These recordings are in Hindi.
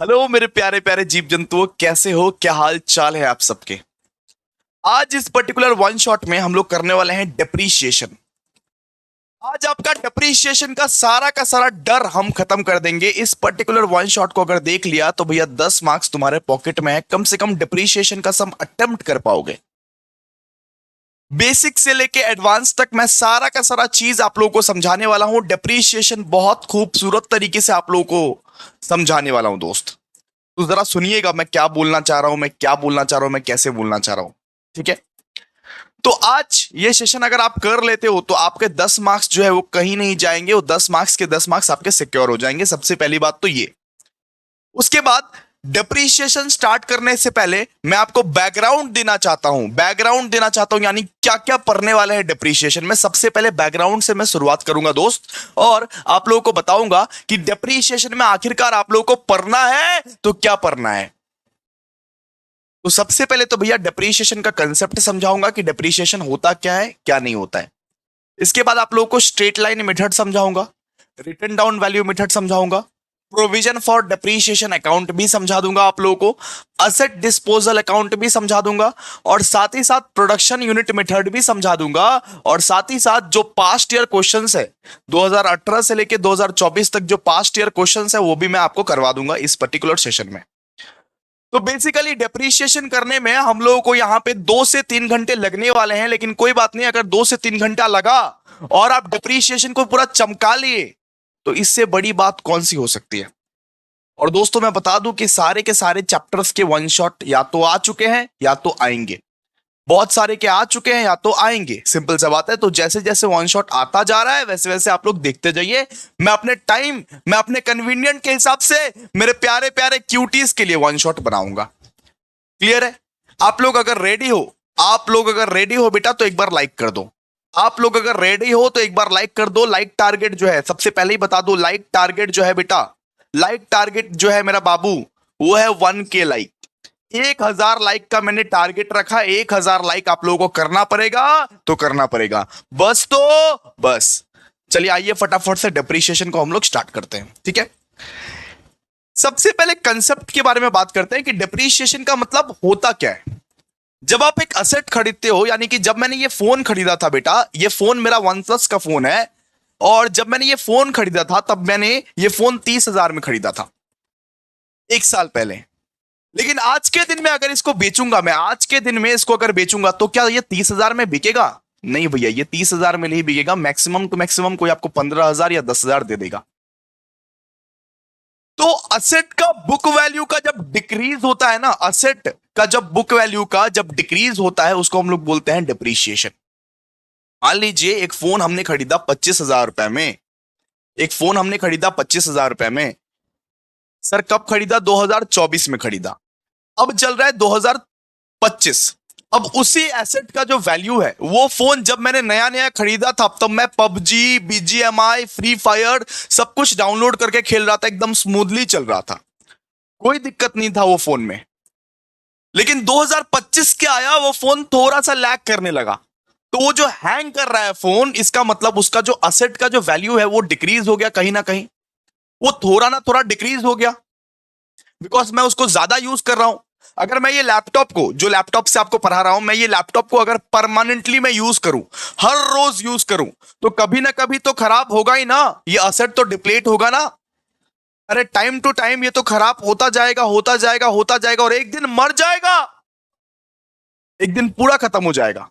हेलो मेरे प्यारे प्यारे जीव जंतुओं, कैसे हो? क्या हाल चाल है आप सबके? आज इस पर्टिकुलर वन शॉट में हम लोग करने वाले हैं डिप्रीशिएशन। आज आपका डिप्रीशिएशन का सारा डर हम खत्म कर देंगे। इस पर्टिकुलर वन शॉट को अगर देख लिया तो भैया 10 मार्क्स तुम्हारे पॉकेट में है। कम से कम डिप्रीशिएशन का सम अटेम्प्ट कर पाओगे। बेसिक से लेके एडवांस तक मैं सारा का सारा चीज आप लोगों को समझाने वाला हूं। डिप्रीशिएशन बहुत खूबसूरत तरीके से आप लोगों को समझाने वाला हूं दोस्त। तो जरा सुनिएगा मैं क्या बोलना चाह रहा हूं, मैं क्या बोलना चाह रहा हूं, मैं कैसे बोलना चाह रहा हूं। ठीक है, तो आज ये सेशन अगर आप कर लेते हो तो आपके 10 मार्क्स जो है वो कहीं नहीं जाएंगे। वो 10 मार्क्स के 10 मार्क्स आपके सिक्योर हो जाएंगे। सबसे पहली बात तो ये। उसके बाद डिप्रीशिएशन स्टार्ट करने से पहले मैं आपको बैकग्राउंड देना चाहता हूं। बैकग्राउंड देना चाहता हूं यानी क्या क्या पढ़ने वाले हैं डिप्रीशिएशन में। सबसे पहले बैकग्राउंड से मैं शुरुआत करूंगा दोस्त, और आप लोगों को बताऊंगा कि डिप्रीशिएशन में आखिरकार आप लोगों को पढ़ना है तो क्या पढ़ना है। तो सबसे पहले तो भैया डिप्रीशिएशन का कंसेप्ट समझाऊंगा कि डिप्रीशिएशन होता क्या है, क्या नहीं होता है। इसके बाद आप लोगों को स्ट्रेट लाइन मेथड समझाऊंगा, रिटन डाउन वैल्यू मेथड समझाऊंगा, प्रोविजन फॉर डिप्रीशिएशन अकाउंट भी समझा दूंगा आप लोगों को, असेट डिस्पोजल अकाउंट भी समझा दूंगा, और साथ ही साथ प्रोडक्शन यूनिट मेथड भी समझा दूंगा। और साथ ही साथ जो पास्ट ईयर क्वेश्चंस है 2018 से लेके 2024 तक जो पास्ट ईयर क्वेश्चंस है वो भी मैं आपको करवा दूंगा इस पर्टिकुलर सेशन में। तो बेसिकली डिप्रीशिएशन करने में हम लोगों को यहां पे 2 से 3 घंटे लगने वाले हैं। लेकिन कोई बात नहीं, अगर 2 से 3 घंटा लगा और आप डिप्रीशिएशन को पूरा चमका लिए तो इससे बड़ी बात कौन सी हो सकती है। और दोस्तों मैं बता दूं कि सारे के सारे चैप्टर्स के वन शॉट या तो आ चुके हैं या तो आएंगे। बहुत सारे के आ चुके हैं या तो आएंगे, सिंपल सा बात है। तो जैसे जैसे वन शॉट आता जा रहा है वैसे वैसे आप लोग देखते जाइए। मैं अपने टाइम, मैं अपने कन्वीनियंट के हिसाब से मेरे प्यारे प्यारे क्यूटीज के लिए वन शॉट बनाऊंगा। क्लियर है? आप लोग अगर रेडी हो, आप लोग अगर रेडी हो बेटा तो एक बार लाइक कर दो। आप लोग अगर रेडी हो तो एक बार लाइक कर दो। लाइक टारगेट जो है, सबसे पहले ही बता दो, लाइक टारगेट जो है बेटा, लाइक टारगेट जो है मेरा बाबू, वो है 1K लाइक। 1000 लाइक का मैंने टारगेट रखा। 1000 लाइक आप लोगों को करना पड़ेगा तो करना पड़ेगा, बस तो बस। चलिए आइए फटाफट से डिप्रीशिएशन को हम लोग स्टार्ट करते हैं। ठीक है, सबसे पहले कंसेप्ट के बारे में बात करते हैं कि डिप्रीशिएशन का मतलब होता क्या है। जब आप एक असेट खरीदते हो, यानी कि जब मैंने ये फोन खरीदा था बेटा, ये फोन मेरा वन प्लस का फोन है, और जब मैंने ये फोन खरीदा था तब मैंने ये फोन 30,000 में खरीदा था, 1 साल पहले। लेकिन आज के दिन में अगर इसको बेचूंगा, मैं आज के दिन में इसको अगर बेचूंगा तो क्या ये 30,000 में बिकेगा? नहीं भैया, ये 30,000 में नहीं बिकेगा। मैक्सिमम टू मैक्सिमम कोई आपको 15,000 या 10,000 दे देगा। तो असेट का बुक वैल्यू का जब डिक्रीज होता है ना, असेट का जब बुक वैल्यू का जब डिक्रीज होता है उसको हम लोग बोलते हैं डिप्रीशिएशन। मान लीजिए एक फोन हमने खरीदा 25,000 रुपए में, एक फोन हमने खरीदा 25,000 रुपए में। सर कब खरीदा? 2024 में खरीदा। अब चल रहा है 2025। अब उसी एसेट का जो वैल्यू है, वो फोन जब मैंने नया नया खरीदा था तब मैं पबजी, बीजीएमआई, फ्री फायर सब कुछ डाउनलोड करके खेल रहा था, एकदम स्मूथली चल रहा था, कोई दिक्कत नहीं था वो फोन में। लेकिन 2025 के आया, वो फोन थोड़ा सा लैग करने लगा। तो वो जो हैंग कर रहा है फोन, इसका मतलब उसका जो असेट का जो वैल्यू है वो डिक्रीज हो गया कहीं ना कहीं। वो थोड़ा ना थोड़ा डिक्रीज हो गया, बिकॉज मैं उसको ज्यादा यूज कर रहा हूं। अगर मैं ये लैपटॉप को, जो लैपटॉप से आपको पढ़ा रहा हूं, मैं ये लैपटॉप को अगर परमानेंटली मैं यूज करूं, हर रोज यूज करूं, तो कभी ना कभी तो खराब होगा ही ना। ये असेट तो डिप्लीट होगा ना। अरे टाइम टू टाइम ये तो खराब होता जाएगा, होता जाएगा, होता जाएगा, और एक दिन मर जाएगा, एक दिन पूरा खत्म हो जाएगा।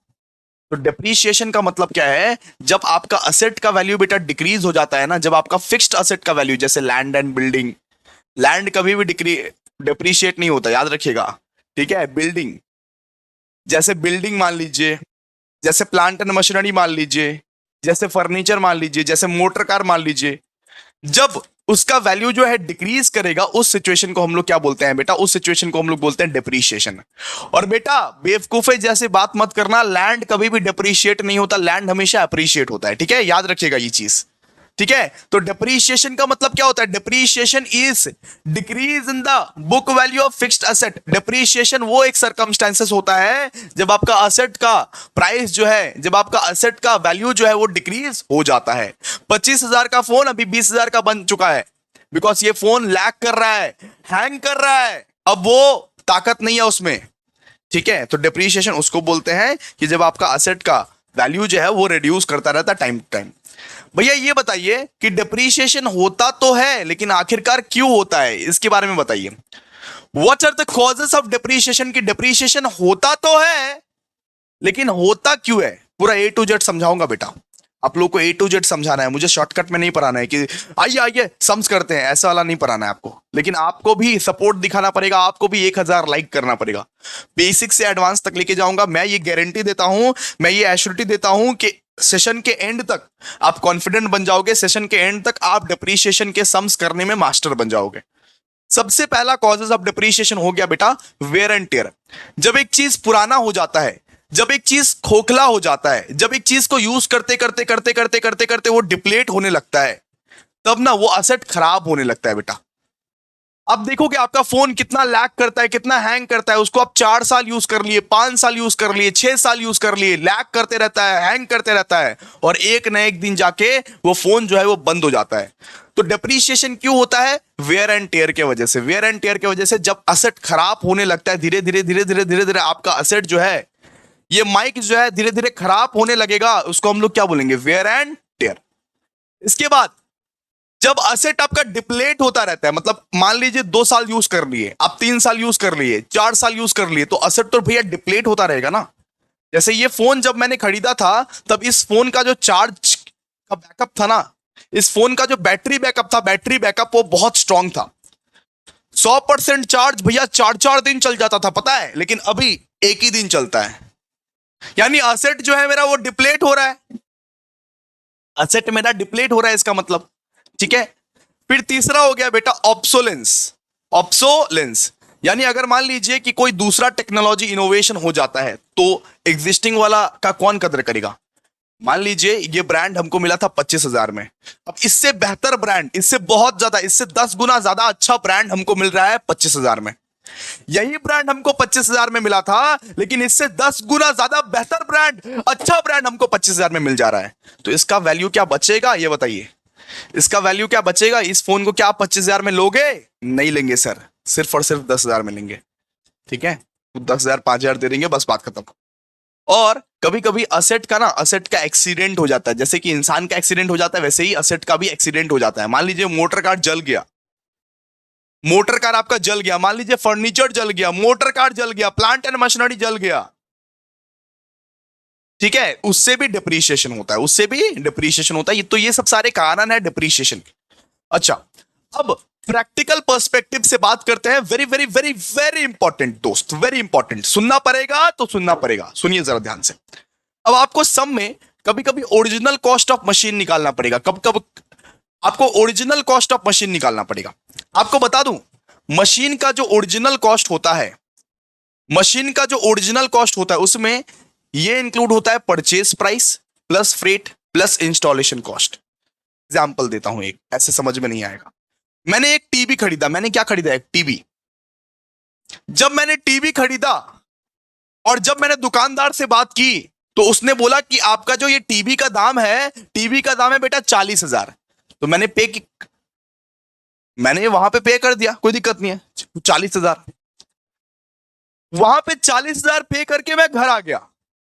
तो डिप्रीशिएशन का मतलब क्या है? जब आपका असेट का वैल्यू बेटा डिक्रीज हो जाता है ना, जब आपका फिक्स्ड असेट का वैल्यू, जैसे लैंड एंड बिल्डिंग, लैंड कभी भी डिप्रीशिएट नहीं होता, याद रखिएगा। ठीक है, बिल्डिंग, जैसे बिल्डिंग मान लीजिए, जैसे प्लांट एंड मशीनरी मान लीजिए, जैसे फर्नीचर मान लीजिए, जैसे मोटर कार मान लीजिए, जब उसका वैल्यू जो है डिक्रीज करेगा, उस सिचुएशन को हम लोग क्या बोलते हैं बेटा? उस सिचुएशन को हम लोग बोलते हैं डिप्रीशिएशन। और बेटा बेवकूफे जैसे बात मत करना, लैंड कभी भी डिप्रीशिएट नहीं होता, लैंड हमेशा अप्रिशिएट होता है। ठीक है, याद रखिएगा ये चीज। ठीक है, तो डिप्रीशिएशन का मतलब क्या होता है? Depreciation is decrease in the book value of fixed asset. Depreciation वो एक सर्कमस्टेंसेस होता है जब आपका असेट का प्राइस जो है, जब आपका असेट का वैल्यू जो है वो डिक्रीज हो जाता है। 25,000 का फोन अभी 20,000 का बन चुका है। बिकॉज ये फोन लैग कर रहा है, हैंग कर रहा है, अब वो ताकत नहीं है उसमें। ठीक है, तो डिप्रीशिएशन उसको बोलते हैं कि जब आपका असेट का वैल्यू जो है वो रिड्यूस करता रहता है टाइम टू टाइम। भैया ये बताइए कि डिप्रीशिएशन होता तो है, लेकिन आखिरकार क्यों होता है, इसके बारे में बताइए। What are the causes of depreciation? की डिप्रीशिएशन होता तो है, लेकिन होता क्यों है, पूरा ए टू जेड समझाऊंगा बेटा। आप लोग को ए टू जेड समझाना है, मुझे शॉर्टकट में नहीं पढ़ाना है कि आइए आइए सम्स करते हैं, ऐसा वाला नहीं पढ़ाना है आपको। लेकिन आपको भी सपोर्ट दिखाना पड़ेगा, आपको भी 1000 लाइक करना पड़ेगा। बेसिक से एडवांस तक लेके जाऊंगा, मैं ये गारंटी देता हूं, मैं ये एश्योरिटी देता हूं कि सेशन के एंड तक आप कॉन्फिडेंट बन जाओगे, सेशन के एंड तक आप डिप्रीशिएशन के सम्स करने में मास्टर बन जाओगे। सबसे पहला कॉजेस ऑफ डिप्रीशिएशन हो गया बेटा वेयर एंड टेयर। जब एक चीज पुराना हो जाता है, जब एक चीज खोखला हो जाता है, जब एक चीज को यूज करते करते करते करते करते करते वो डिप्लेट होने लगता है, तब ना वो असेट खराब होने लगता है बेटा। अब देखो कि आपका फोन कितना लैग करता है, कितना हैंग करता है। उसको आप 4 साल यूज कर लिए, 5 साल यूज कर लिए, 6 साल यूज कर लिए, लैग करते रहता है, हैंग करते रहता है, और एक न एक दिन जाके वो फोन जो है वो बंद हो जाता है। तो डिप्रीशिएशन क्यों होता है? वेयर एंड टेयर के वजह से। वेयर एंड टेयर के वजह से जब असेट खराब होने लगता है, धीरे धीरे धीरे धीरे धीरे धीरे आपका असेट जो है, ये माइक जो है धीरे धीरे खराब होने लगेगा, उसको हम लोग क्या बोलेंगे? Wear and tear. इसके बाद जब असेट आपका डिप्लेट होता रहता है, मतलब मान लीजिए 2 साल यूज कर लिए, आप 3 साल यूज कर लिए, 4 साल यूज कर लिए, तो असेट तो भैया डिप्लेट होता रहेगा ना। जैसे ये फोन जब मैंने खरीदा था, तब इस फोन का जो चार्ज का बैकअप था ना, इस फोन का जो बैटरी बैकअप था, बैटरी बैकअप वो बहुत स्ट्रांग था। 100% चार्ज भैया 4-4 दिन चल जाता था, पता है। लेकिन अभी एक ही दिन चलता है, यानी असेट जो है मेरा वो डिप्लेट हो रहा है, असेट मेरा डिप्लेट हो रहा है, इसका मतलब। ठीक है, फिर तीसरा हो गया बेटा ऑब्सोलेंस। ऑब्सोलेंस यानी अगर मान लीजिए कि कोई दूसरा टेक्नोलॉजी इनोवेशन हो जाता है, तो एग्जिस्टिंग वाला का कौन कदर करेगा। मान लीजिए ये ब्रांड हमको मिला था 25,000 में, अब इससे बेहतर ब्रांड, इससे बहुत ज्यादा, इससे 10 गुना ज्यादा अच्छा ब्रांड हमको मिल रहा है 25,000 में। यही ब्रांड हमको 25,000 में मिला था, लेकिन इससे 10 गुना ज्यादा बेहतर ब्रांड, अच्छा ब्रांड हमको 25,000 में मिल जा रहा है। तो इसका वैल्यू क्या बचेगा, ये बताइए। इसका वैल्यू क्या बचेगा? इस फोन को क्या आप 25,000 में लोगे? नहीं लेंगे सर, सिर्फ और सिर्फ 10,000 में लेंगे। ठीक है, तो 10,000 5,000 दे देंगे, बस बात खत्म। और कभी कभी असेट का ना, असेट का एक्सीडेंट हो जाता है। जैसे कि इंसान का एक्सीडेंट हो जाता है, वैसे ही असेट का भी एक्सीडेंट हो जाता है। मान लीजिए मोटर कार जल गया, मोटर कार आपका जल गया, मान लीजिए फर्नीचर जल गया, मोटर कार जल गया, प्लांट एंड मशीनरी जल गया। ठीक है, उससे भी डिप्रीशिएशन होता है, उससे भी डिप्रीशिएशन होता है। तो ये सब सारे कारण है डिप्रीशिएशन। अच्छा, अब प्रैक्टिकल पर्सपेक्टिव से बात करते हैं। Very very very very important दोस्त, वेरी इंपॉर्टेंट। सुनना पड़ेगा तो सुनना पड़ेगा, सुनिए जरा ध्यान से। अब आपको सम में कभी कभी ओरिजिनल कॉस्ट ऑफ मशीन निकालना पड़ेगा, कब कब आपको ओरिजिनल कॉस्ट ऑफ मशीन निकालना पड़ेगा। आपको बता दूं, मशीन का जो ओरिजिनल कॉस्ट होता है, मशीन का जो ओरिजिनल कॉस्ट होता है, उसमें ये इंक्लूड होता है purchase price plus freight plus installation cost. Example देता हूं एक, ऐसे समझ में नहीं आएगा। मैंने एक टीवी खरीदा, मैंने क्या खरीदा? एक टीवी। जब मैंने टीवी खरीदा और जब मैंने दुकानदार से बात की, तो उसने बोला कि आपका जो ये टीवी का दाम है, टीवी का दाम है बेटा 40,000। तो मैंने मैंने वहां पे पे कर दिया, कोई दिक्कत नहीं है, 40,000। वहां पे 40,000 पे करके मैं घर आ गया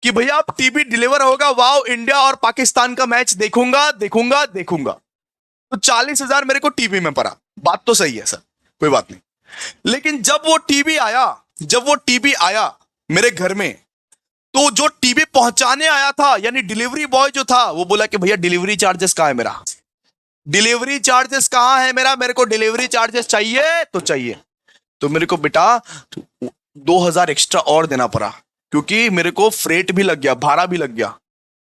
कि भैया आप टीवी डिलीवर होगा, वाओ इंडिया और पाकिस्तान का मैच देखूंगा देखूंगा देखूंगा। तो 40,000 मेरे को टीवी में पड़ा। बात तो सही है सर, कोई बात नहीं। लेकिन जब वो टीवी आया, जब वो टीवी आया मेरे घर में, तो जो टीवी पहुंचाने आया था, यानी डिलीवरी बॉय जो था, वो बोला कि भैया डिलीवरी चार्जेस कहां है मेरा, डिलीवरी चार्जेस कहां है मेरा, मेरे को डिलीवरी चार्जेस चाहिए तो चाहिए। तो मेरे को बेटा 2,000 एक्स्ट्रा और देना पड़ा, क्योंकि मेरे को फ्रेट भी लग गया, भाड़ा भी लग गया।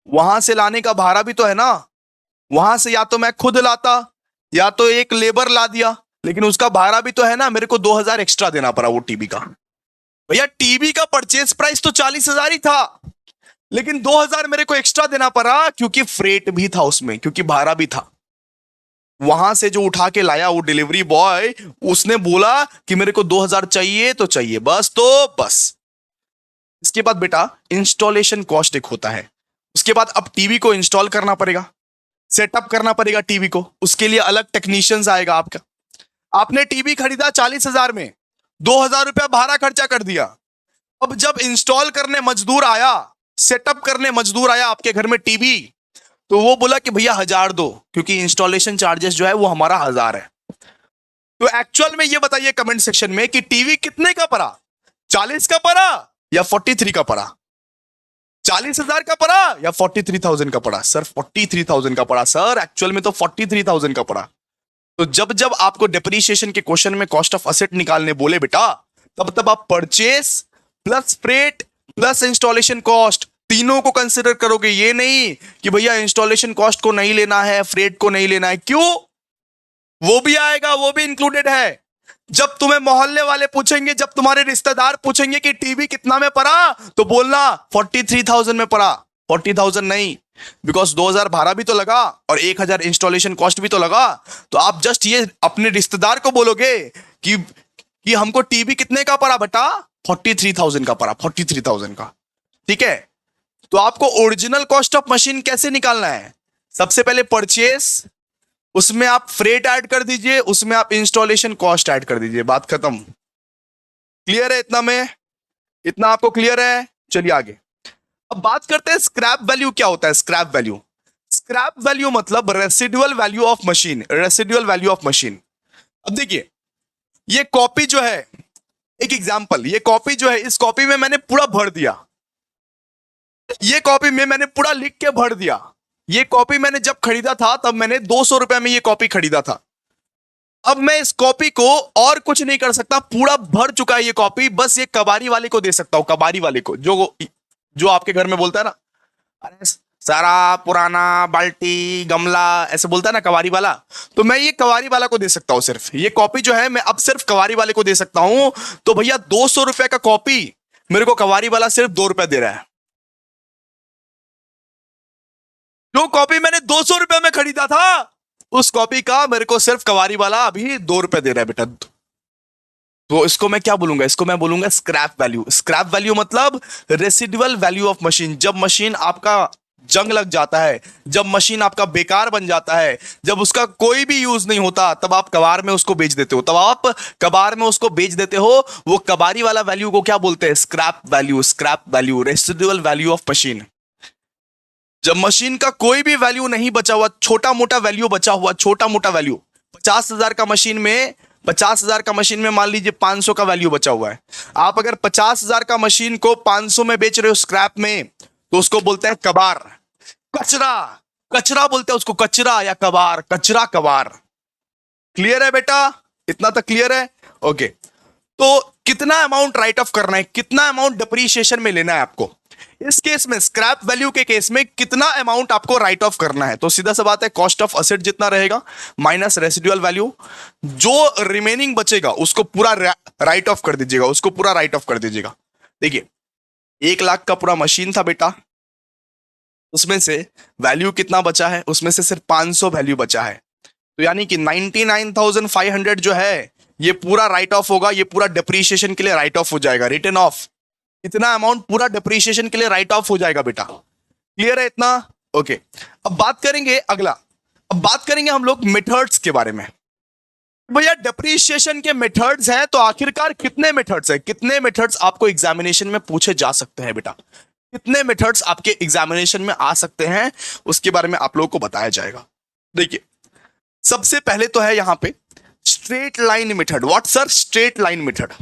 वहां से लाने का भाड़ा भी तो है ना, वहां से या तो मैं खुद लाता या तो एक लेबर ला दिया, लेकिन उसका भाड़ा भी तो है ना, मेरे को 2,000 एक्स्ट्रा देना पड़ा वो टीवी का। भैया टीवी का परचेज प्राइस तो 40,000 ही था, लेकिन 2,000 मेरे को एक्स्ट्रा देना पड़ा, क्योंकि फ्रेट भी था उसमें, क्योंकि भाड़ा भी था। वहां से जो उठा के लाया वो डिलीवरी बॉय, उसने बोला कि मेरे को 2,000 चाहिए तो चाहिए, बस तो बस। इसके बाद बेटा इंस्टॉलेशन कॉस्ट एक होता है। उसके बाद अब टीवी को इंस्टॉल करना पड़ेगा। सेटअप करना पड़ेगा टीवी को, उसके लिए अलग टेक्नीशियंस आएगा आपका। आपने टीवी खरीदा 40,000 में, 2,000 रुपया भाड़ा खर्चा कर दिया। अब जब इंस्टॉल करने मजदूर आया, सेटअप करने मजदूर आया आपके घर में टीवी, तो वो बोला कि भैया 1,000 दो, क्योंकि इंस्टॉलेशन चार्जेस जो है वो हमारा 1,000 है। तो एक्चुअल में ये बताइए कमेंट सेक्शन में कि टीवी कितने का पड़ा, 40 का पड़ा या 43 का पड़ा? 40,000 का पड़ा या 43,000 का पड़ा? सर 43,000 का पड़ा सर, एक्चुअल में तो 43,000 का पड़ा। तो जब जब आपको डेप्रीशिएशन के क्वेश्चन में कॉस्ट ऑफ असेट निकालने बोले बेटा, तब तब आप purchase plus freight plus installation cost तीनों को कंसिडर करोगे। ये नहीं कि भैया इंस्टॉलेशन कॉस्ट को नहीं लेना है, फ्रेट को नहीं लेना है। क्यों? वो भी आएगा, वो भी इंक्लूडेड है। जब तुम्हें मोहल्ले वाले पूछेंगे, जब तुम्हारे रिश्तेदार पूछेंगे कि टीवी कितना में पड़ा, तो बोलना 43,000 में पड़ा, 40,000 नहीं, बिकॉज 2,000 भाड़ा भी तो लगा और 1,000 इंस्टॉलेशन कॉस्ट भी तो लगा। तो आप जस्ट ये अपने रिश्तेदार को बोलोगे कि हमको टीवी कितने का पड़ा बेटा, 43,000 का पड़ा, 43,000 का। ठीक है, तो आपको ओरिजिनल कॉस्ट ऑफ मशीन कैसे निकालना है? सबसे पहले परचेस, उसमें आप फ्रेट ऐड कर दीजिए, उसमें आप इंस्टॉलेशन कॉस्ट ऐड कर दीजिए, बात खत्म। क्लियर है इतना में? इतना आपको क्लियर है? चलिए आगे। अब बात करते हैं स्क्रैप वैल्यू क्या होता है। स्क्रैप वैल्यू, स्क्रैप वैल्यू मतलब residual value of machine, residual value of machine. अब देखिए, ये कॉपी जो है, एक एग्जांपल, ये कॉपी जो है, इस कॉपी में मैंने पूरा भर दिया, ये कॉपी में मैंने पूरा लिख के भर दिया। ये कॉपी मैंने जब खरीदा था तब मैंने 200 रुपए में ये कॉपी खरीदा था। अब मैं इस कॉपी को और कुछ नहीं कर सकता, पूरा भर चुका है ये कॉपी, बस ये कबाड़ी वाले को दे सकता हूं, कबाड़ी वाले को, जो आपके घर में बोलता है ना, अरे सारा पुराना बाल्टी गमला ऐसे बोलता है ना कबाड़ी वाला, तो मैं ये कबाड़ी वाला को दे सकता हूं। सिर्फ ये कॉपी जो है मैं अब सिर्फ कबाड़ी वाले को दे सकता हूं। तो भैया 200 रुपए का कॉपी मेरे को कबाड़ी वाला सिर्फ 2 रुपए दे रहा है। जो कॉपी मैंने 200 रुपए में खरीदा था, उस कॉपी का मेरे को सिर्फ कबाड़ी वाला अभी 2 रुपए दे रहा है बेटा। तो इसको मैं क्या बोलूंगा? इसको मैं बोलूंगा स्क्रैप वैल्यू। स्क्रैप वैल्यू मतलब रेसिडुअल वैल्यू ऑफ मशीन। जब मशीन आपका जंग लग जाता है, जब मशीन आपका बेकार बन जाता है, जब उसका कोई भी यूज नहीं होता, तब आप कबाड़ में उसको बेच देते हो, तब आप कबाड़ में उसको बेच देते हो। वो कबाड़ी वाला वैल्यू को क्या बोलते हैं? Scrap value. Scrap value, residual value of machine. जब मशीन का कोई भी वैल्यू नहीं बचा हुआ, छोटा मोटा वैल्यू बचा हुआ, छोटा मोटा वैल्यू, 50,000 का मशीन में, 50,000 का मशीन में मान लीजिए 500 का वैल्यू बचा हुआ है। आप अगर 50,000 का मशीन को 500 में बेच रहे हो स्क्रैप में, तो उसको बोलते हैं कबार, कचरा। कचरा बोलते हैं उसको, कचरा या कबार, कचरा कबार। क्लियर है बेटा? इतना तक क्लियर है? ओके। तो कितना अमाउंट राइट ऑफ करना है, कितना अमाउंट डिप्रीशिएशन में लेना है आपको? इस केस में, स्क्रैप वैल्यू के केस में कितना अमाउंट आपको राइट ऑफ करना है? तो सीधा सा बात है, कॉस्ट ऑफ असेट जितना रहेगा माइनस रेसिडुअल वैल्यू, जो रिमेनिंग बचेगा उसको पूरा राइट ऑफ कर दीजिएगा, उसको पूरा राइट ऑफ कर दीजिएगा। देखिए 1 लाख का पूरा मशीन था बेटा, उसमें से वैल्यू कितना बचा है? उसमें से सिर्फ 500 वैल्यू बचा है। तो यानी कि 99,500 जो है ये पूरा राइट ऑफ होगा, ये पूरा डिप्रीशिएशन के लिए राइट ऑफ हो जाएगा, रिटर्न ऑफ। इतना अमाउंट पूरा डिप्रीशिएशन के लिए राइट ऑफ हो जाएगा बेटा। क्लियर है इतना? ओके। अब बात करेंगे अगला, अब बात करेंगे हम लोग मेथड्स के बारे में। भैया डिप्रीशिएशन के मेथड्स हैं, तो आखिरकार कितने मेथड्स हैं? कितने मेथड्स आपको एग्जामिनेशन में पूछे जा सकते हैं बेटा? कितने मेथड्स आपके एग्जामिनेशन में आ सकते हैं, उसके बारे में आप लोगों को बताया जाएगा। देखिए सबसे पहले तो है यहां पे straight line method. What sir? Straight line method.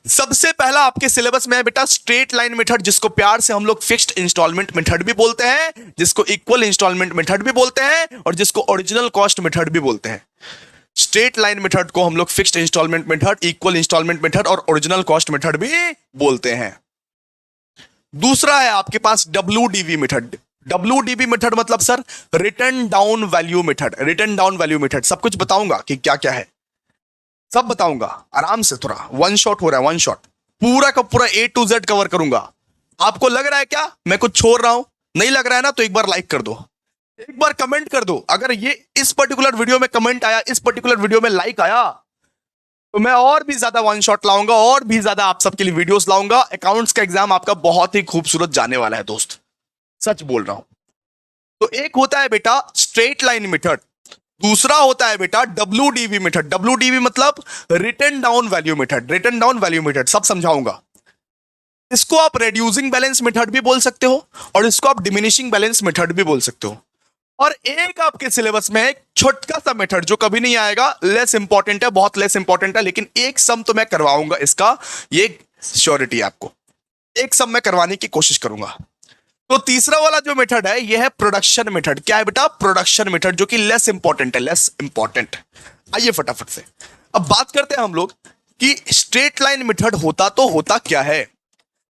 सबसे पहला आपके सिलेबस में है बेटा स्ट्रेट लाइन मेथड, जिसको प्यार से हम लोग फिक्स्ड इंस्टॉलमेंट मेथड भी बोलते हैं, जिसको इक्वल इंस्टॉलमेंट मेथड भी बोलते हैं, और जिसको ओरिजिनल कॉस्ट मेथड भी बोलते हैं। स्ट्रेट लाइन मेथड को हम लोग fixed instalment method, equal instalment method और ओरिजिनल कॉस्ट मेथड भी बोलते हैं। दूसरा है आपके पास WDV मेथड। WDV मेथड मतलब sir written down value method. Written down value method सब कुछ बताऊंगा कि क्या क्या है, सब बताऊंगा आराम से, थोड़ा वन शॉट हो रहा है, वन शॉट, पूरा का पूरा A to Z कवर करूंगा। आपको लग रहा है क्या मैं कुछ छोड़ रहा हूं? नहीं लग रहा है ना, तो एक बार लाइक कर दो, एक बार कमेंट कर दो। अगर ये इस पर्टिकुलर वीडियो में कमेंट आया, इस पर्टिकुलर वीडियो में लाइक आया, तो मैं और भी ज्यादा वन शॉट लाऊंगा, और भी ज्यादा आप सबके लिए वीडियोस लाऊंगा। अकाउंट्स का एग्जाम आपका बहुत ही खूबसूरत जाने वाला है दोस्त, सच बोल रहा हूं। तो एक होता है बेटा स्ट्रेट लाइन मेथड, दूसरा होता है बेटा WDV मेथड। WDV मतलब written down value method, written down value method, सब समझाऊंगा। इसको आप रेड्यूसिंग बैलेंस मेथड भी बोल सकते हो और इसको आप डिमिनिशिंग बैलेंस मेथड भी बोल सकते हो। और एक आपके सिलेबस में एक छोटा सा मेथड जो कभी नहीं आएगा, लेस इंपॉर्टेंट है, बहुत लेस इंपॉर्टेंट है, लेकिन एक सम तो मैं करवाऊंगा इसका, ये श्योरिटी है आपको, एक सम मैं करवाने की कोशिश करूंगा। तो तीसरा वाला जो मेथड है ये है प्रोडक्शन मेथड। क्या है बेटा? प्रोडक्शन मेथड, जो कि लेस इंपॉर्टेंट है, लेस इंपॉर्टेंट। आइए फटाफट से अब बात करते हैं हम लोग कि स्ट्रेट लाइन मेथड होता तो होता क्या है।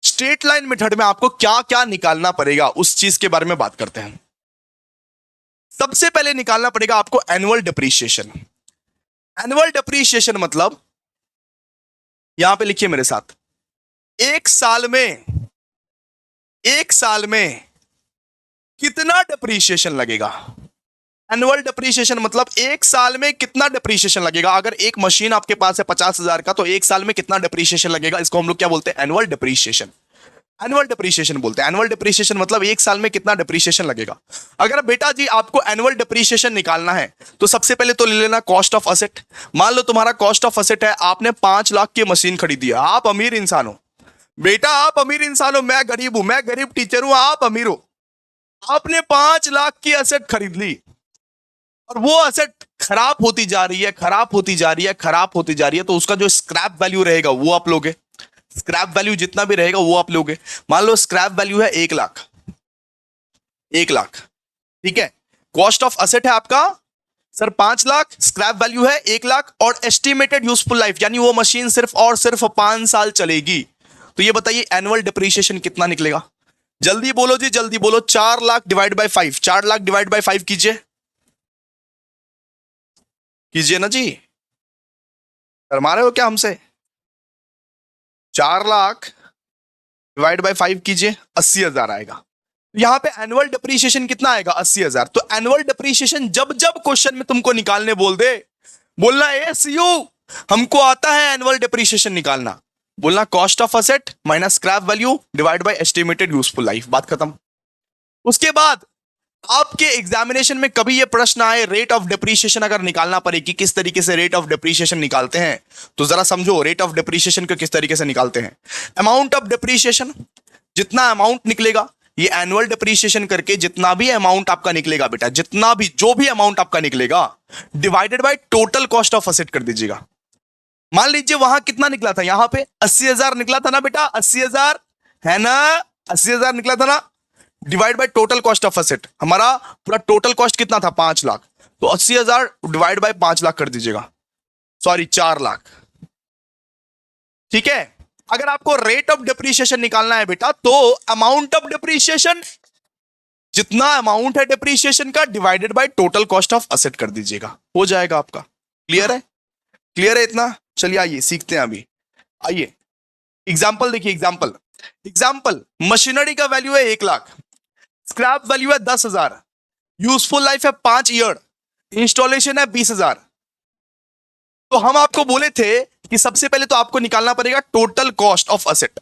स्ट्रेट लाइन मेथड में आपको क्या क्या निकालना पड़ेगा उस चीज के बारे में बात करते हैं। सबसे पहले निकालना पड़ेगा आपको एनुअल डिप्रीशिएशन। एनुअल डिप्रीशिएशन मतलब, यहां पे लिखिए मेरे साथ, एक साल में कितना डिप्रीशिएशन लगेगा। एनुअल डिप्रीशिएशन मतलब एक साल में कितना डिप्रीशिएशन लगेगा। अगर एक मशीन आपके पास है 50,000 का, तो एक साल में कितना डिप्रीशिएशन लगेगा, इसको हम लोग क्या बोलते हैं? Annual depreciation. एनुअल डिप्रीशिएशन बोलते हैं। एनुअल डिप्रीशिएशन मतलब एक साल में कितना डिप्रीशिएशन लगेगा। अगर बेटा जी आपको एनुअल डिप्रीशिएशन निकालना है तो सबसे पहले तो ले लेना कॉस्ट ऑफ असेट। मान लो तुम्हारा कॉस्ट ऑफ असेट है, आपने 5 लाख की मशीन खरीदी है, आप अमीर इंसान हो बेटा, आप अमीर इंसान हो, मैं गरीब हूं, मैं गरीब टीचर हूं, आप अमीर हो। आपने 5 लाख की असेट खरीद ली और वो असेट खराब होती जा रही है, खराब होती जा रही है, खराब होती जा रही है, तो उसका जो स्क्रैप वैल्यू रहेगा वो आप लोगे। स्क्रैप वैल्यू जितना भी रहेगा वो आप लोगे। मान लो स्क्रैप वैल्यू है 1 लाख, 1 लाख, ठीक है। कॉस्ट ऑफ असेट है आपका सर 5 लाख, स्क्रैप वैल्यू है 1 लाख, और एस्टिमेटेड यूजफुल लाइफ यानी वो मशीन सिर्फ और सिर्फ 5 साल चलेगी। तो ये बताइए एनुअल डिप्रीशिएशन कितना निकलेगा? जल्दी बोलो जी, जल्दी बोलो। 4 lakh divide by 5, 4 lakh divide by 5 कीजिए, कीजिए ना जी, शर्मा रहे हो क्या हमसे? 4 लाख डिवाइड बाय 5 कीजिए, 80,000 आएगा। यहां पे एनुअल डिप्रीशिएशन कितना आएगा? 80,000। तो एनुअल डिप्रीशिएशन जब जब क्वेश्चन में तुमको निकालने बोल दे, बोलना ए सीयू हमको आता है एनुअल डिप्रीशिएशन निकालना, बोलना cost of asset minus scrap value divide by estimated useful life, बात खत्म। उसके बाद आपके एग्जामिनेशन में कभी ये प्रश्न आए रेट ऑफ डिप्रीशिएशन अगर निकालना पड़े कि किस तरीके से रेट ऑफ डिप्रीशिएशन निकालते हैं, तो जरा समझो रेट ऑफ डिप्रीशिएशन को किस तरीके से निकालते हैं। अमाउंट ऑफ डिप्रीशिएशन, जितना अमाउंट निकलेगा, ये एनुअल डिप्रीशिएशन करके जितना भी अमाउंट आपका निकलेगा बेटा, जितना भी जो भी अमाउंट आपका निकलेगा, divided by total cost of asset कर दीजिएगा। मान लीजिए वहां कितना निकला था, यहां पे 80,000 निकला था ना बेटा, 80,000 है ना, 80,000 निकला था ना, divide by total cost of asset, हमारा पूरा टोटल कॉस्ट कितना था? 5 लाख, तो 80,000 डिवाइड बाय 5 लाख कर दीजिएगा, सॉरी 4 लाख, ठीक है। अगर आपको रेट ऑफ डिप्रीशिएशन निकालना है बेटा, तो अमाउंट ऑफ डिप्रीशिएशन, जितना अमाउंट है डिप्रीशिएशन का, divided by total cost of asset कर दीजिएगा, हो जाएगा आपका। क्लियर है? क्लियर है इतना? चलिए आइए सीखते हैं अभी। आइए एग्जाम्पल देखिए, एग्जाम्पल मशीनरी का वैल्यू है 1 लाख, स्क्रैप वैल्यू है 10,000, यूजफुल लाइफ है 5 ईयर, इंस्टॉलेशन है 20,000। तो हम आपको बोले थे कि सबसे पहले तो आपको निकालना पड़ेगा total cost of asset,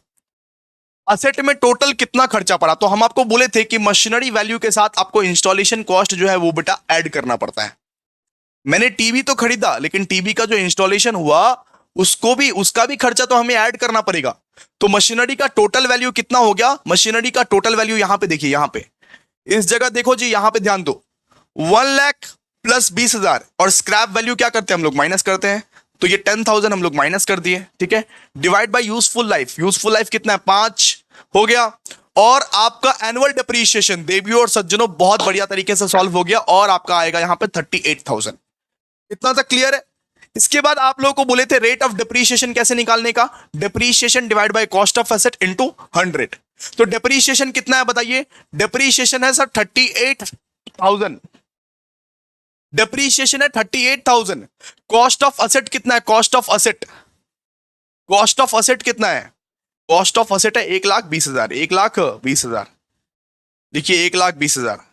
asset में टोटल कितना खर्चा पड़ा। तो हम आपको बोले थे कि मशीनरी वैल्यू के साथ आपको इंस्टॉलेशन कॉस्ट जो है वो बेटा ऐड करना पड़ता है। मैंने टीवी तो खरीदा, लेकिन टीवी का जो इंस्टॉलेशन हुआ उसका भी खर्चा तो हमें ऐड करना पड़ेगा। तो मशीनरी का टोटल वैल्यू कितना हो गया? मशीनरी का टोटल वैल्यू यहां पे देखिए, यहां पे इस जगह देखो जी, यहां पे ध्यान दो, 1 लाख प्लस 20,000, और स्क्रैप वैल्यू क्या करते हैं हम लोग? माइनस करते हैं। तो ये 10,000 हम लोग माइनस कर दिए, ठीक है। Divide by useful life, useful life कितना है? 5 हो गया। और आपका एनुअल डिप्रीशिएशन देवियों और सज्जनों बहुत बढ़िया तरीके से सॉल्व हो गया, और आपका आएगा यहां पे 38,000। इतना तक क्लियर है? इसके बाद आप लोगों को बोले थे रेट ऑफ डिप्रीशिएशन कैसे निकालने का, depreciation divide by cost of asset into 100। तो डिप्रीशिएशन कितना है बताइए? डिप्रीशिएशन है सर 38,000, डिप्रीशिएशन है 38,000। कॉस्ट ऑफ असेट कितना है? Cost of asset, cost of asset कितना है? कॉस्ट ऑफ असेट है 1,20,000, 1,20,000। देखिए 1,20,000,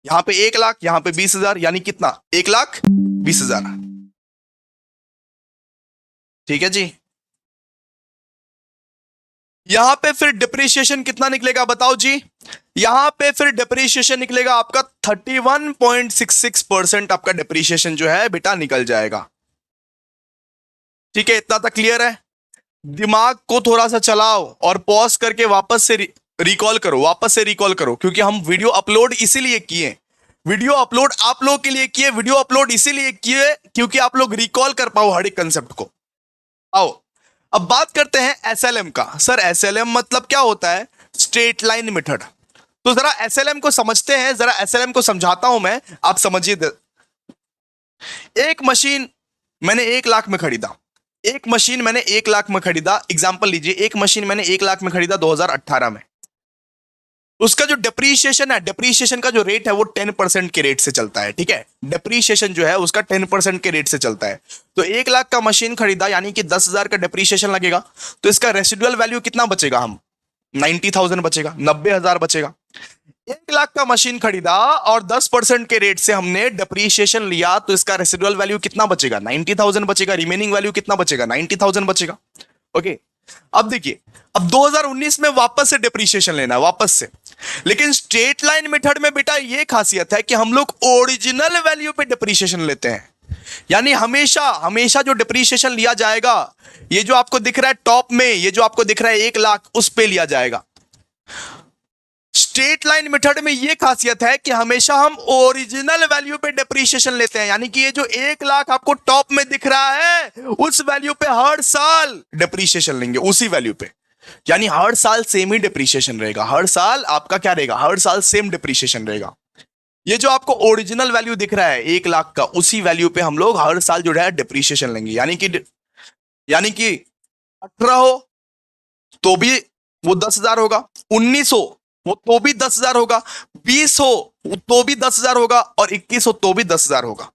यहां पे 1 लाख, यहां पे 20,000, यानी कितना? 1,20,000, ठीक है जी। यहां पे फिर डिप्रीशिएशन कितना निकलेगा बताओ जी? यहां पे फिर डिप्रीशिएशन निकलेगा आपका 31.66% आपका डिप्रीशिएशन जो है बेटा निकल जाएगा। ठीक है, इतना तक क्लियर है? दिमाग को थोड़ा सा चलाओ और पॉज करके वापस से रिकॉल करो, वापस से रिकॉल करो, क्योंकि हम वीडियो अपलोड इसीलिए किए, वीडियो अपलोड आप लोगों के लिए किए, वीडियो अपलोड इसीलिए किए क्योंकि आप लोग रिकॉल कर पाओ हर एक कंसेप्ट को। आओ अब बात करते हैं एसएलएम का। सर एसएलएम मतलब क्या होता है? Straight line method. तो जरा एसएलएम को समझते हैं, जरा एसएलएम को समझाता हूं मैं, आप समझिए। एक मशीन मैंने 1 लाख में खरीदा, एक मशीन मैंने 1 लाख में खरीदा, एग्जांपल लीजिए, एक मशीन मैंने 1 लाख में खरीदा 2018 में। उसका जो डिप्रीशिएशन है, डिप्रीशिएशन का जो रेट है वो 10% के रेट से चलता है। ठीक है, डिप्रीशिएशन जो है उसका 10% के रेट से चलता है। तो 1 लाख का मशीन खरीदा यानी कि 10,000 का डिप्रीशिएशन लगेगा, तो इसका रेसिडुअल वैल्यू कितना बचेगा? हम 90,000 बचेगा, 90,000 बचेगा। 1 लाख का मशीन खरीदा और 10% के रेट से हमने डिप्रीशिएशन लिया, तो इसका रेसिडुअल वैल्यू कितना बचेगा? 90,000 बचेगा। रिमेनिंग वैल्यू कितना बचेगा? 90,000 बचेगा। ओके, अब देखिए, अब 2019 में वापस से डिप्रीशिएशन लेना है, वापस से। लेकिन स्ट्रेट लाइन मेथड में बेटा ये खासियत है कि हम लोग ओरिजिनल वैल्यू पे डिप्रीशिएशन लेते हैं, यानी हमेशा हमेशा जो डिप्रीशिएशन लिया जाएगा, ये जो आपको दिख रहा है टॉप में, ये जो आपको दिख रहा है 1 लाख, उस पे लिया जाएगा। स्ट्रेट लाइन मेथड में यह खासियत है कि हमेशा हम ओरिजिनल वैल्यू पे डिप्रीशिएशन लेते हैं, यानी कि ये जो 1 लाख आपको टॉप में दिख रहा है उस वैल्यू पे हर साल डिप्रीशिएशन लेंगे, उसी वैल्यू पे। यानी हर साल सेम ही डिप्रीशिएशन रहेगा, हर साल आपका क्या रहेगा? हर साल सेम डिप्रीशिएशन रहेगा। ये जो आपको ओरिजिनल वैल्यू दिख रहा है 1 लाख का, उसी वैल्यू पे हम लोग हर साल जो है डिप्रीशिएशन लेंगे। यानी कि 18 हो तो भी वो 10,000 होगा, 19 हो वो तो भी 10,000 होगा, 20 हो तो भी 10,000 होगा, और 21 हो तो भी 10,000 होगा।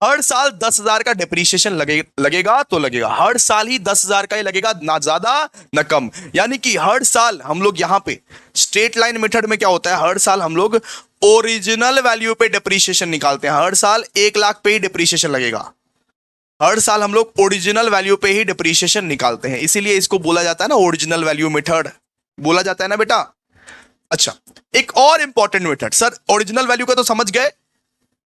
हर साल 10,000 का डिप्रीशिएशन लगेगा तो लगेगा, हर साल ही 10,000 का ही लगेगा, ना ज्यादा ना कम। यानी कि हर साल हम लोग यहां पे स्ट्रेट लाइन मेथड में क्या होता है, हर साल हम लोग ओरिजिनल वैल्यू पे डिप्रीशिएशन निकालते हैं। हर साल 1 लाख पे ही डिप्रीशिएशन लगेगा, हर साल हम लोग ओरिजिनल वैल्यू पे ही डिप्रीशिएशन निकालते हैं, इसीलिए इसको बोला जाता है ना ओरिजिनल वैल्यू मेथड, बोला जाता है ना बेटा। अच्छा, एक और important method, sir original value का तो समझ गए,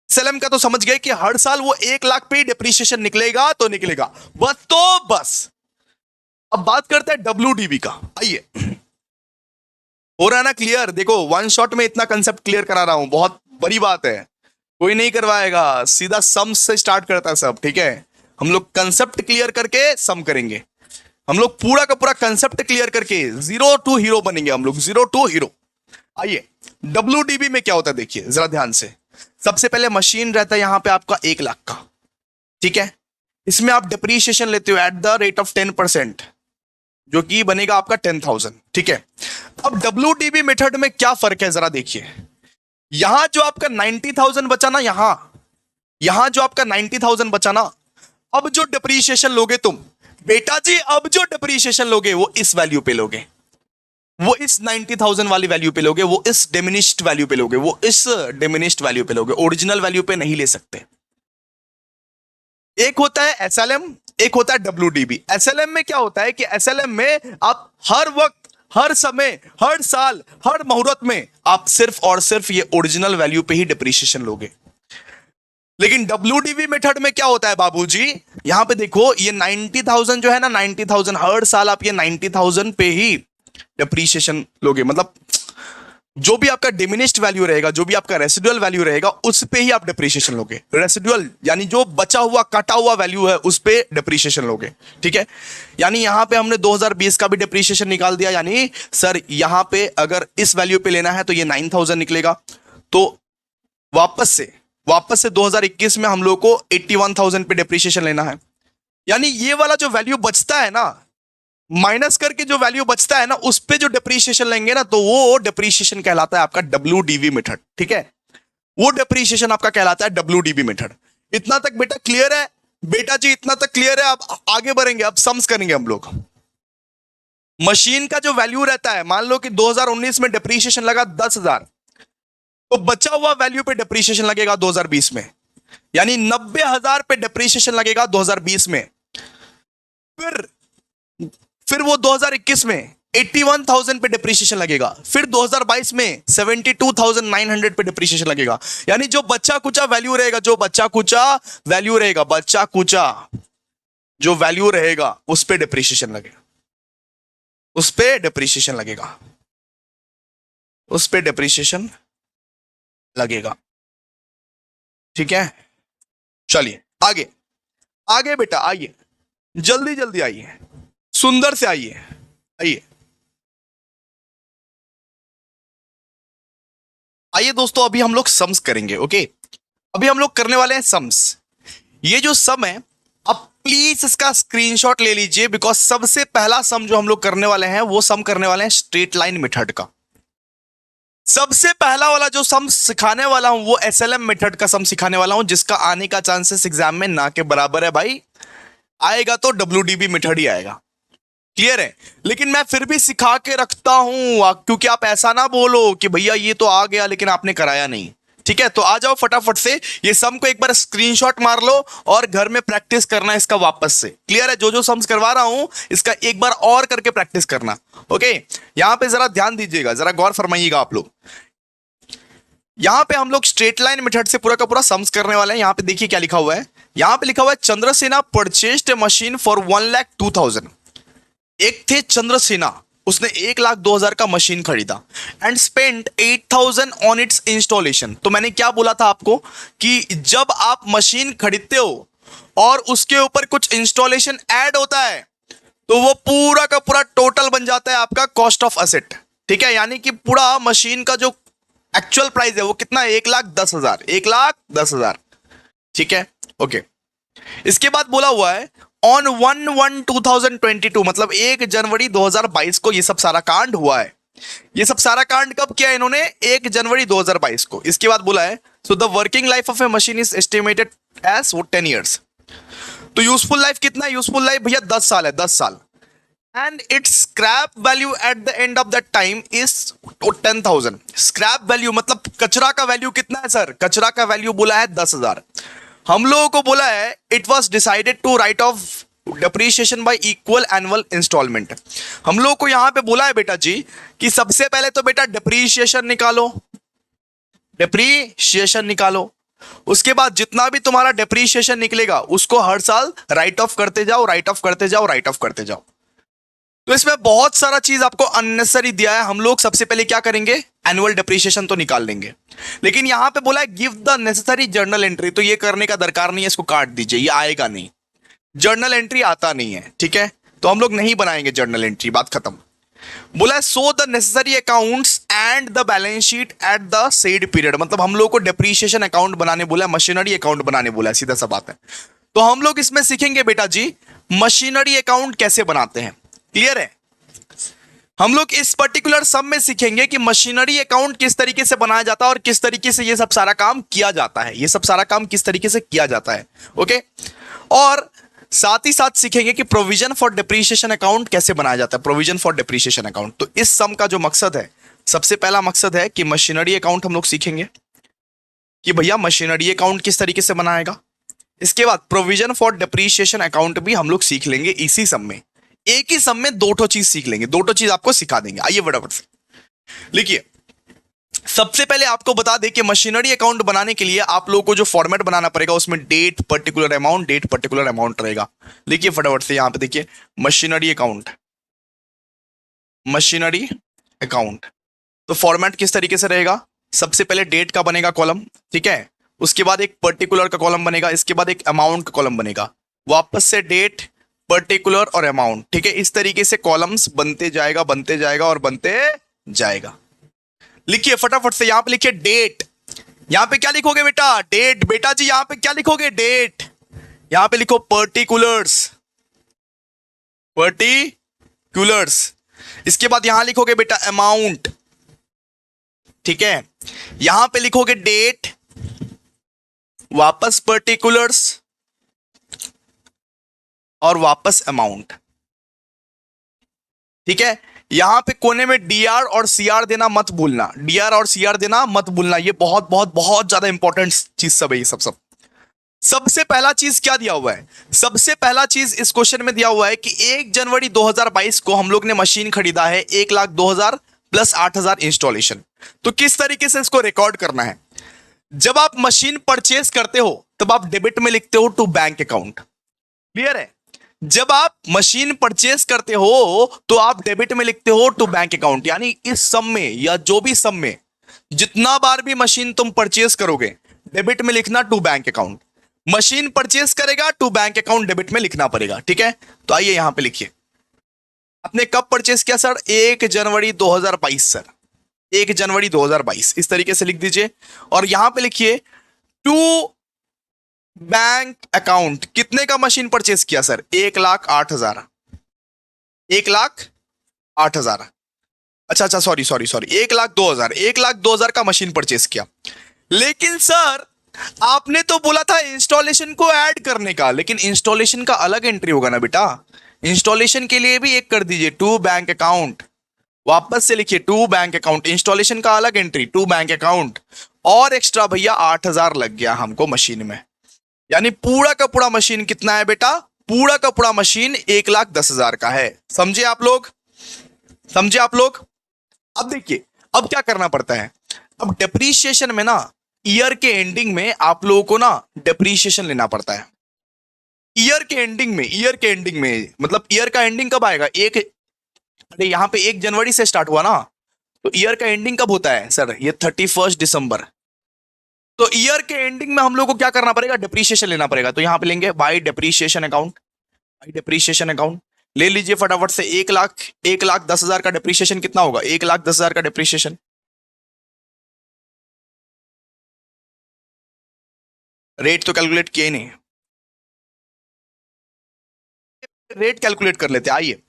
एसएलएम का तो समझ गए कि हर साल वो 1 लाख पे ही डिप्रीशिएशन निकलेगा तो निकलेगा, बस तो बस। अब बात करते हैं डब्ल्यूडीबी का। आइए, हो रहा है ना क्लियर? देखो वन शॉट में इतना कंसेप्ट क्लियर करा रहा हूं, बहुत बड़ी बात है, कोई नहीं करवाएगा, सीधा सम से स्टार्ट करता है सब। ठीक है, हम लोग कंसेप्ट क्लियर करके सम करेंगे, हम लोग पूरा का पूरा कंसेप्ट क्लियर करके जीरो टू हीरो बनेंगे, हम लोग जीरो टू हीरो। आइए, डब्ल्यूडीबी में क्या होता है देखिए जरा ध्यान से। सबसे पहले मशीन रहता है यहां पे आपका 1 लाख का, ठीक है, इसमें आप डिप्रीशिएशन लेते हो एट द रेट ऑफ 10%, जो कि बनेगा आपका 10,000। ठीक है, अब डब्ल्यूडीबी मेथड में क्या फर्क है जरा देखिए। यहां जो आपका 90,000 बचा ना, यहां जो आपका 90,000 बचा ना, अब जो डिप्रीशिएशन लोगे तुम बेटा जी, अब जो डिप्रीशिएशन लोगे वो इस वैल्यू पे लोगे, वो इस 90,000 वाली वैल्यू पे लोगे, वो इस डिमिनिश्ड वैल्यू पे लोगे, वो इस डिमिनिश्ड वैल्यू पे लोगे, ओरिजिनल वैल्यू पे नहीं ले सकते। एक होता है एसएलएम, एक होता है डब्ल्यूडीबी। एसएलएम में क्या होता है कि एसएलएम में आप हर वक्त, हर समय, हर साल, हर मुहूर्त में आप सिर्फ और सिर्फ ये ओरिजिनल वैल्यू पे ही डिप्रीशिएशन लोगे। लेकिन डब्ल्यूडीबी मेथड में क्या होता है बाबूजी, यहां पे देखो ये 90,000 जो है ना, 90,000 हर साल आप ये 90,000 पे ही डिप्रीशिएशन लोगे, मतलब जो भी आपका डिमिनिश्ड वैल्यू रहेगा, जो भी आपका रेसिडुअल वैल्यू रहेगा, उस पे ही आप डिप्रीशिएशन लोगे। रेसिडुअल यानी जो बचा हुआ कटा हुआ वैल्यू है उस पे डिप्रीशिएशन लोगे। ठीक है, यानी यहां पे हमने 2020 का भी डिप्रीशिएशन निकाल दिया, यानी सर यहां पे अगर इस वैल्यू पे लेना है तो ये 9,000 निकलेगा, तो वापस से 2021 में हम लोग को 81,000 पे डिप्रीशिएशन लेना है। यानी ये वाला जो वैल्यू बचता है ना, माइनस करके जो वैल्यू बचता है ना, उस पे जो डिप्रीशिएशन लेंगे ना, तो वो डिप्रीशिएशन कहलाता है आपका डब्ल्यूडीबी मेथड। ठीक है, वो डिप्रीशिएशन आपका कहलाता है डब्ल्यूडीबी मेथड। इतना तक बेटा क्लियर है? बेटा जी इतना तक क्लियर है? अब आगे बढ़ेंगे, अब सम्स करेंगे हम लोग। मशीन का जो वैल्यू रहता है, मान लो कि 2019 में डिप्रीशिएशन लगा 10,000, तो बचा हुआ वैल्यू पे डिप्रीशिएशन लगेगा 2020 में, यानी 90,000 पे डिप्रीशिएशन लगेगा 2020 में। फिर वो 2021 में 81,000 पे डिप्रिसिएशन लगेगा। फिर 2022 में 72,900 पे डिप्रिसिएशन लगेगा। यानी जो बच्चा कुचा वैल्यू रहेगा, जो बच्चा कुचा वैल्यू रहेगा, बच्चा कुचा जो वैल्यू रहेगा उस पे डिप्रिसिएशन लगेगा, उस पे डिप्रिसिएशन लगेगा, उस पे डिप्रिसिएशन लगेगा। ठीक है, चलिए आगे आगे बेटा आइए, जल्दी जल्दी आइए, सुंदर से आइए, आइए आइए दोस्तों, अभी हम लोग सम्स करेंगे। ओके, अभी हम लोग करने वाले हैं सम्स। ये जो सम है, अब प्लीज इसका स्क्रीनशॉट ले लीजिए, बिकॉज सबसे पहला सम जो हम लोग करने वाले हैं वो सम करने वाले हैं स्ट्रेट लाइन मेथड का। सबसे पहला वाला जो सम सिखाने वाला हूं वो एसएलएम मेथड का सम सिखाने वाला हूं, जिसका आने का चांसेस एग्जाम में ना के बराबर है भाई। आएगा तो डब्ल्यूडीबी मेथड ही आएगा, क्लियर है। लेकिन मैं फिर भी सिखा के रखता हूं, क्योंकि आप ऐसा ना बोलो कि भैया ये तो आ गया लेकिन आपने कराया नहीं। ठीक है, तो आ जाओ फटाफट से, ये सम को एक बार स्क्रीनशॉट मार लो और घर में प्रैक्टिस करना इसका वापस से। क्लियर है, जो जो सम्स करवा रहा हूं इसका एक बार और करके प्रैक्टिस करना। ओके, यहां पे जरा ध्यान दीजिएगा, जरा गौर फरमाइएगा आप लोग। यहां पे हम लोग स्ट्रेट लाइन मेथड से पूरा का पूरा सम्स करने वाले हैं। यहां पे देखिए क्या लिखा हुआ है, यहां पे लिखा हुआ है Chandrasena purchased A machine for 1,02,000। एक थे चंद्रसेना, उसने 1,02,000 का मशीन खरीदा and spend 8,000 on it's installation. तो मैंने क्या बोला था आपको कि जब आप मशीन खरीदते हो और उसके ऊपर कुछ इंस्टॉलेशन ऐड होता है तो वो पूरा का पूरा टोटल बन जाता है आपका कॉस्ट ऑफ असेट। ठीक है, यानी कि पूरा मशीन का जो एक्चुअल प्राइस है वो कितना है, 1,10,000, 1,10,000। ठीक है, ओके। इसके बाद बोला हुआ है ऑन 1/1/2022, मतलब 1 जनवरी 2022 को ये सब सारा कांड हुआ है। ये सब सारा कांड कब किया है इन्होंने, 1 जनवरी 2022 को। इसके बाद बोला है so the working life of a machine is estimated as 10 years. तो यूजफुल लाइफ कितना है, यूजफुल लाइफ भैया 10 साल है, 10 साल। And it's scrap value at the end of that time is 10,000। Scrap value मतलब कचरा का वैल्यू कितना है सर, कचरा का वैल्यू बोला है 10,000। हम लोगों को बोला है it was decided to write off depreciation by equal annual instalment. हम लोग को यहां पे बोला है बेटा जी कि सबसे पहले तो बेटा डेप्रीशिएशन निकालो, डेप्रीशिएशन निकालो। उसके बाद जितना भी तुम्हारा डेप्रीशिएशन निकलेगा उसको हर साल राइट ऑफ करते जाओ, राइट ऑफ करते जाओ, राइट ऑफ करते जाओ। तो इसमें बहुत सारा चीज आपको अननेसेसरी दिया है। हम लोग सबसे पहले क्या करेंगे, एनुअल डेप्रीशिएशन तो निकाल लेंगे, लेकिन यहां पे बोला है give the necessary journal entry. तो ये करने का दरकार नहीं है, इसको काट दीजिए, ये आएगा नहीं, जर्नल एंट्री आता नहीं है। ठीक है, तो हम लोग नहीं बनाएंगे जर्नल एंट्री, बात खत्म। बोला है so the necessary accounts and the balance sheet at the said period. मतलब हम लोग को डेप्रीशिएशन अकाउंट बनाने बोला है, मशीनरी अकाउंट बनाने बोला है, सीधा सा बात है। तो हम लोग इसमें सीखेंगे बेटा जी मशीनरी अकाउंट कैसे बनाते हैं। क्लियर है, हम लोग इस पर्टिकुलर सम में सीखेंगे कि मशीनरी अकाउंट किस तरीके से बनाया जाता है और किस तरीके से ये सब सारा काम किया जाता है, ये सब सारा काम किस तरीके से किया जाता है। ओके, और साथ ही साथ सीखेंगे कि प्रोविजन फॉर डिप्रीशिएशन अकाउंट कैसे बनाया जाता है, प्रोविजन फॉर डिप्रीशिएशन अकाउंट। तो इस सम का जो मकसद है, सबसे पहला मकसद है कि मशीनरी अकाउंट हम लोग सीखेंगे कि भैया मशीनरी अकाउंट किस तरीके से बनाएगा। इसके बाद प्रोविजन फॉर डिप्रीशिएशन अकाउंट भी हम लोग सीख लेंगे इसी सम में। एक ही सम में दो चीज सीख लेंगे, दो चीज आपको सिखा देंगे। आइए फटाफट से लिखिए। सबसे पहले आपको बता दें कि मशीनरी अकाउंट बनाने के लिए आप लोगों को जो फॉर्मेट बनाना पड़ेगा उसमें date particular amount, date particular amount रहेगा। लिखिए फटाफट से, यहां पे देखिए मशीनरी अकाउंट, मशीनरी अकाउंट। तो फॉर्मेट किस तरीके से रहेगा, सबसे पहले डेट का बनेगा कॉलम, ठीक है, उसके बाद एक पर्टिकुलर का कॉलम बनेगा, इसके बाद एक अमाउंट का कॉलम बनेगा, वापस से डेट, पर्टिकुलर और अमाउंट। ठीक है, इस तरीके से कॉलम्स बनते जाएगा, बनते जाएगा और बनते जाएगा। लिखिए फटाफट से, यहां पे लिखिए डेट। यहां पे क्या लिखोगे बेटा, डेट। बेटा जी यहां पे क्या लिखोगे, डेट। यहां पे लिखो पर्टिकुलर्स, पर्टिकुलर्स। इसके बाद यहां लिखोगे बेटा अमाउंट, ठीक है, यहां पे लिखोगे डेट, वापस पर्टिकुलर्स और वापस अमाउंट। ठीक है, यहां पे कोने में डीआर और सीआर देना मत भूलना, डीआर और सीआर देना मत भूलना, ये बहुत बहुत बहुत ज्यादा इंपॉर्टेंट चीज सब है, ये सब सबसे पहला चीज क्या दिया हुआ है? सबसे पहला चीज इस क्वेश्चन में दिया हुआ है कि 1 जनवरी 2022 को हम लोग ने मशीन खरीदा है 1,02,000 प्लस 8,000 इंस्टॉलेशन। तो किस तरीके से इसको रिकॉर्ड करना है? जब आप मशीन परचेस करते हो तब आप डेबिट में लिखते हो टू बैंक अकाउंट। क्लियर है? जब आप मशीन परचेस करते हो तो आप डेबिट में लिखते हो टू बैंक अकाउंट, यानी इस सम में या जो भी सम में जितना बार भी मशीन तुम परचेस करोगे डेबिट में लिखना to bank account. Machine purchase करेगा टू बैंक अकाउंट डेबिट में लिखना पड़ेगा। ठीक है, तो आइए यहां पे लिखिए, आपने कब परचेस किया सर? 1 जनवरी 2022 सर, 1 जनवरी 2022 इस तरीके से लिख दीजिए। और यहां पे लिखिए टू बैंक अकाउंट। कितने का मशीन परचेस किया सर? 1,08,000, 1,08,000। अच्छा, सॉरी 1,02,000, 1,02,000 का मशीन परचेस किया। लेकिन सर आपने तो बोला था इंस्टॉलेशन को ऐड करने का, लेकिन इंस्टॉलेशन का अलग एंट्री होगा ना बेटा। इंस्टॉलेशन के लिए भी एक कर दीजिए टू बैंक अकाउंट। वापस से लिखिए टू बैंक अकाउंट, इंस्टॉलेशन का अलग एंट्री टू बैंक अकाउंट। और एक्स्ट्रा भैया 8,000 लग गया हमको मशीन में, यानी पूरा का पूरा मशीन कितना है बेटा? पूरा का पूरा मशीन 1,10,000 का है। समझे आप लोग? समझे आप लोग? अब देखिए अब क्या करना पड़ता है। अब डेप्रीशिएशन में ना ईयर के एंडिंग में आप लोगों को ना डेप्रीशिएशन लेना पड़ता है। ईयर के एंडिंग में, ईयर के एंडिंग में मतलब ईयर का एंडिंग कब आएगा? अरे यहां पे 1 जनवरी से स्टार्ट हुआ ना, तो ईयर का एंडिंग कब होता है सर? ये 31 दिसंबर। तो ईयर के एंडिंग में हम लोग को क्या करना पड़ेगा? डेप्रीशिएशन लेना पड़ेगा। तो यहां पे लेंगे by depreciation account, by depreciation account ले लीजिए फटाफट से। 1,10,000 का डेप्रीशिएशन कितना होगा? 1,10,000 का डेप्रीशिएशन रेट तो कैलकुलेट किया ही नहीं, रेट कैलकुलेट कर लेते हैं। आइए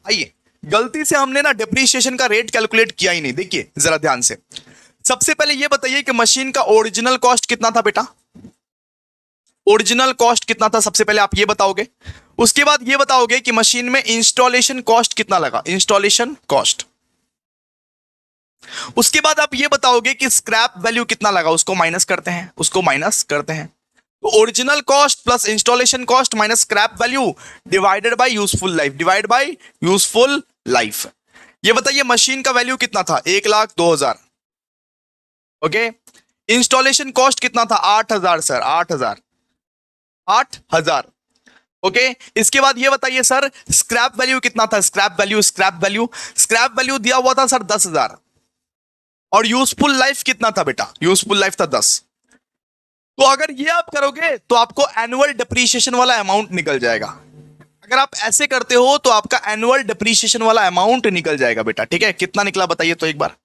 आइए, गलती से हमने ना डेप्रीशिएशन का रेट कैलकुलेट किया ही नहीं। देखिए जरा ध्यान से, सबसे पहले ये बताइए कि मशीन का ओरिजिनल कॉस्ट कितना था बेटा? ओरिजिनल कॉस्ट कितना था सबसे पहले आप ये बताओगे। उसके बाद ये बताओगे कि मशीन में इंस्टॉलेशन कॉस्ट कितना लगा, इंस्टॉलेशन कॉस्ट। उसके बाद आप ये बताओगे कि स्क्रैप वैल्यू कितना लगा, उसको माइनस करते हैं, उसको माइनस करते हैं। तो original cost plus installation cost minus scrap value divided by useful life, divide by useful life. ये बताइए मशीन का वैल्यू कितना था? 1,02,000। ओके, इंस्टॉलेशन कॉस्ट कितना था? 8,000 सर, 8,000, 8,000। ओके, इसके बाद ये बताइए सर स्क्रैप वैल्यू कितना था? स्क्रैप वैल्यू, स्क्रैप वैल्यू दिया हुआ था सर 10,000। और यूजफुल लाइफ कितना था बेटा? यूजफुल लाइफ था 10। तो अगर ये आप करोगे तो आपको एनुअल डेप्रीशिएशन वाला अमाउंट निकल जाएगा। अगर आप ऐसे करते हो तो आपका एनुअल डेप्रीशिएशन वाला अमाउंट निकल जाएगा बेटा। ठीक है, कितना निकला बताइए तो एक बार।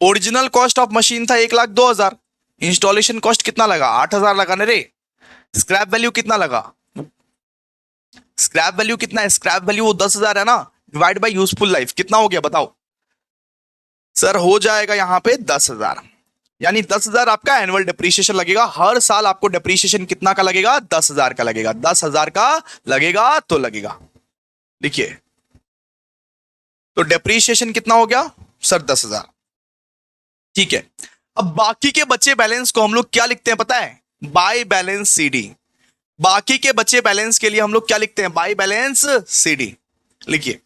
ओरिजिनल कॉस्ट ऑफ मशीन था 1,02,000, इंस्टॉलेशन कॉस्ट कितना लगा? 8,000 लगा ना रे। स्क्रैप वैल्यू कितना लगा? स्क्रैप वैल्यू कितना है? स्क्रैप वैल्यू वो 10,000 है ना, डिवाइड बाय यूजफुल लाइफ कितना हो गया बताओ सर? हो जाएगा यहां पे 10,000, यानी 10,000 आपका एनुअल डेप्रीशिएशन लगेगा। हर साल आपको डेप्रीशिएशन कितना का लगेगा? 10,000 का लगेगा। 10,000 का लगेगा तो लगेगा। देखिए तो डेप्रीशिएशन कितना हो गया सर? 10,000। ठीक है, अब बाकी के बचे बैलेंस को हम लोग क्या लिखते हैं पता है? By balance CD. बाकी के बचे बैलेंस के लिए हम लोग क्या लिखते हैं? By balance CD. लिखिए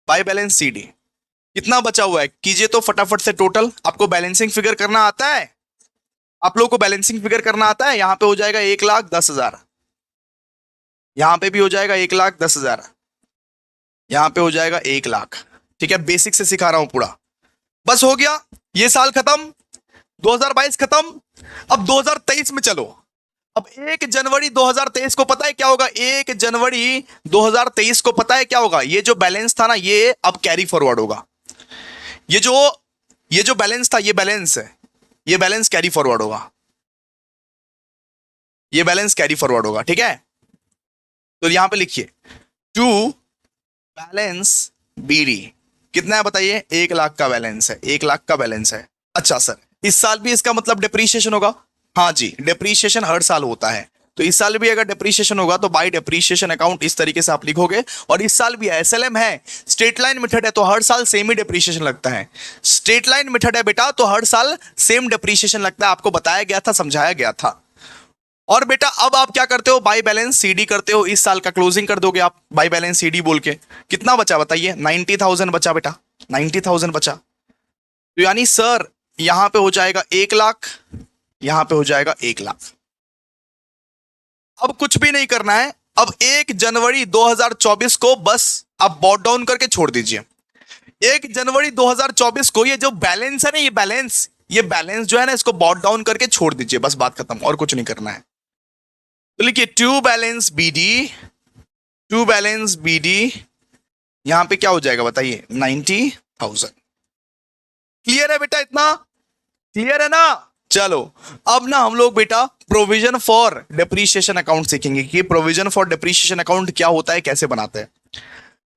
बाय बैलेंस सीडी। कितना बचा हुआ है कीजिए तो फटाफट से टोटल। आपको बैलेंसिंग फिगर करना आता है? आप लोगों को बैलेंसिंग फिगर करना आता है? यहां पे हो जाएगा 1,10,000, यहां पे भी हो जाएगा 1,10,000, यहां पे हो जाएगा 1,00,000। ठीक है, बेसिक से सिखा रहा हूं पूरा। बस हो गया, ये साल खत्म, 2022 खत्म। अब 2023 में चलो। अब 1 जनवरी 2023 को पता है क्या होगा? 1 जनवरी 2023 को पता है क्या होगा? ये जो बैलेंस था ना ये अब कैरी फॉरवर्ड होगा। ये जो बैलेंस था ये बैलेंस है, ये बैलेंस कैरी फॉरवर्ड होगा, ये बैलेंस कैरी फॉरवर्ड होगा। ठीक है, तो यहां पे लिखिए टू बैलेंस बीडी कितना है बताइए? 1,00,000 का बैलेंस है, 1,00,000 का बैलेंस है। अच्छा सर इस साल भी इसका मतलब डेप्रीशिएशन होगा? हाँ जी, डेप्रीशिएशन हर साल होता है। तो इस साल भी अगर डेप्रीशिएशन होगा तो बाय डेप्रीशिएशन अकाउंट इस तरीके से आप लिखोगे। और इस साल भी एसएलएम है, स्ट्रेट लाइन मेथड है, तो हर साल सेम ही डेप्रीशिएशन लगता है। स्ट्रेट लाइन मेथड है बेटा तो हर साल सेम डेप्रीशिएशन लगता है। आपको बताया गया था, समझाया गया था। और बेटा अब आप क्या करते हो, बाई बैलेंस सीडी करते हो, इस साल का क्लोजिंग कर दोगे आप बाई बैलेंस सीडी बोल के। कितना बचा बताइए, 90,000 बचा बेटा, 90,000 बचा। तो यानी सर यहां पे हो जाएगा 1 लाख, यहां पे हो जाएगा 1 लाख। अब कुछ भी नहीं करना है, अब 1 जनवरी 2024 को बस आप बॉट डाउन करके छोड़ दीजिए। 1 जनवरी 2024 को ये जो बैलेंस है ना, ये बैलेंस जो है ना, इसको बॉट डाउन करके छोड़ दीजिए, बस बात खत्म, और कुछ नहीं करना है। तो लिखिए टू बैलेंस बीडी, यहां पे क्या हो जाएगा बताइए, 90,000। क्लियर है बेटा, इतना क्लियर है ना। चलो अब ना हम लोग बेटा प्रोविजन फॉर डेप्रीशिएशन अकाउंट सीखेंगे कि प्रोविजन फॉर डेप्रीशिएशन अकाउंट क्या होता है, कैसे बनाते हैं।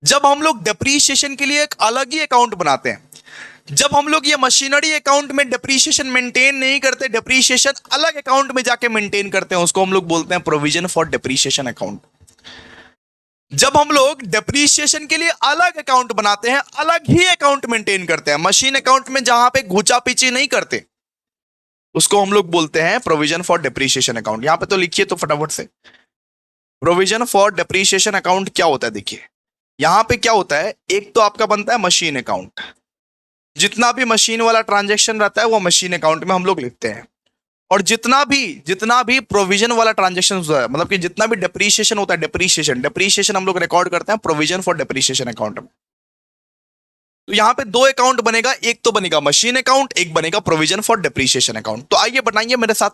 जब हम लोग डेप्रीशिएशन के लिए एक अलग ही अकाउंट बनाते हैं, जब हम लोग ये मशीनरी अकाउंट में डेप्रीशिएशन मेंटेन नहीं करते, डेप्रीशिएशन अलग अकाउंट में जाके मेंटेन करते हैं, उसको हम लोग बोलते हैं प्रोविजन फॉर डेप्रीशिएशन अकाउंट। जब हम लोग डेप्रीशिएशन के लिए अलग अकाउंट बनाते हैं, अलग ही अकाउंट मेंटेन करते हैं, मशीन अकाउंट में जहां पे घुचा पीछी नहीं करते, उसको हम लोग बोलते हैं प्रोविजन फॉर डेप्रीशिएशन अकाउंट। यहां पे तो लिखिए तो फटाफट से, प्रोविजन फॉर डेप्रीशिएशन अकाउंट क्या होता है। देखिए यहां पे क्या होता है, एक तो आपका बनता है मशीन अकाउंट, जितना भी मशीन वाला ट्रांजैक्शन रहता है वो मशीन अकाउंट में हम लोग लिखते हैं। और जितना भी प्रोविजन वाला ट्रांजैक्शन होता है, मतलब कि जितना भी डेप्रीशिएशन होता है, डेप्रीशिएशन हम लोग रिकॉर्ड करते हैं प्रोविजन फॉर डेप्रीशिएशन अकाउंट में। तो यहां पे 2 अकाउंट बनेगा, एक तो बनेगा मशीन अकाउंट, एक बनेगा प्रोविजन फॉर डेप्रीशिएशन अकाउंट। तो आइए बनाइए मेरे साथ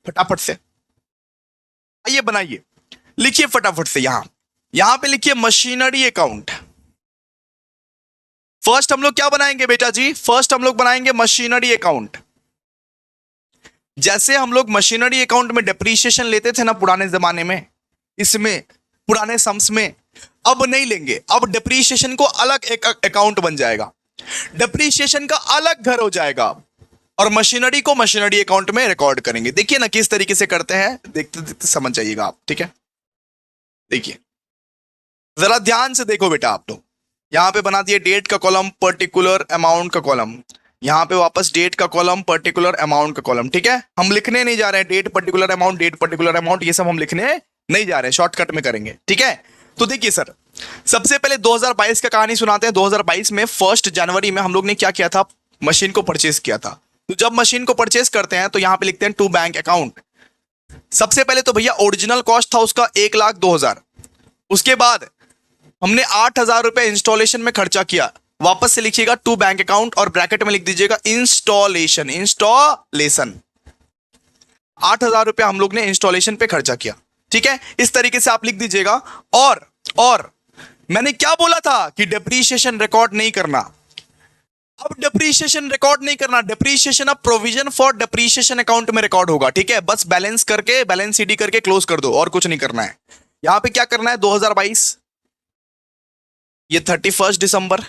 फटाफट से, आइए बनाइए, लिखिए फटाफट से। यहां पे लिखिए मशीनरी अकाउंट। फर्स्ट हम लोग क्या बनाएंगे बेटा जी, फर्स्ट हम लोग बनाएंगे मशीनरी अकाउंट। जैसे हम लोग मशीनरी अकाउंट में डेप्रीशिएशन लेते थे ना पुराने जमाने में, इसमें पुराने सम्स में, अब नहीं लेंगे, अब डेप्रीशिएशन को अलग एक अकाउंट बन जाएगा, डेप्रीशिएशन का अलग घर हो जाएगा, और मशीनरी को मशीनरी अकाउंट में रिकॉर्ड करेंगे। देखिए ना किस तरीके से करते हैं, देखते देखते समझ जाइएगा आप, ठीक है। देखिए जरा ध्यान से देखो बेटा, आप लोग यहां पे बना दिए डेट का कॉलम, पर्टिकुलर अमाउंट का कॉलम, यहां पे वापस डेट का कॉलम, पर्टिकुलर अमाउंट का कॉलम, ठीक है। हम लिखने नहीं जा रहे हैं date particular amount, date particular amount, ये सब हम लिखने नहीं जा रहे हैं, शॉर्टकट में करेंगे, ठीक है। तो देखिए सर, सबसे पहले 2022 का कहानी सुनाते हैं। 2022 में 1 जनवरी में हम लोग ने क्या किया था, मशीन को परचेज किया था। तो जब मशीन को परचेज करते हैं तो यहां पे लिखते हैं टू बैंक अकाउंट। सबसे पहले तो भैया ओरिजिनल कॉस्ट था उसका 1,02,000, उसके बाद हमने 8,000 रुपए इंस्टॉलेशन में खर्चा किया। वापस से लिखिएगा टू बैंक अकाउंट और ब्रैकेट में लिख दीजिएगा इंस्टॉलेशन, 8,000 रुपए हम लोग ने इंस्टॉलेशन पे खर्चा किया, ठीक है। इस तरीके से आप लिख दीजिएगा। और मैंने क्या बोला था कि डेप्रीशिएशन रिकॉर्ड नहीं करना, अब डेप्रीशिएशन रिकॉर्ड नहीं करना, डेप्रीशिएशन अब प्रोविजन फॉर डेप्रीशिएशन अकाउंट में रिकॉर्ड होगा, ठीक है। बस बैलेंस करके, बैलेंस सीडी करके क्लोज कर दो, और कुछ नहीं करना है। यहां पे क्या करना है, 2022 ये 31 दिसंबर,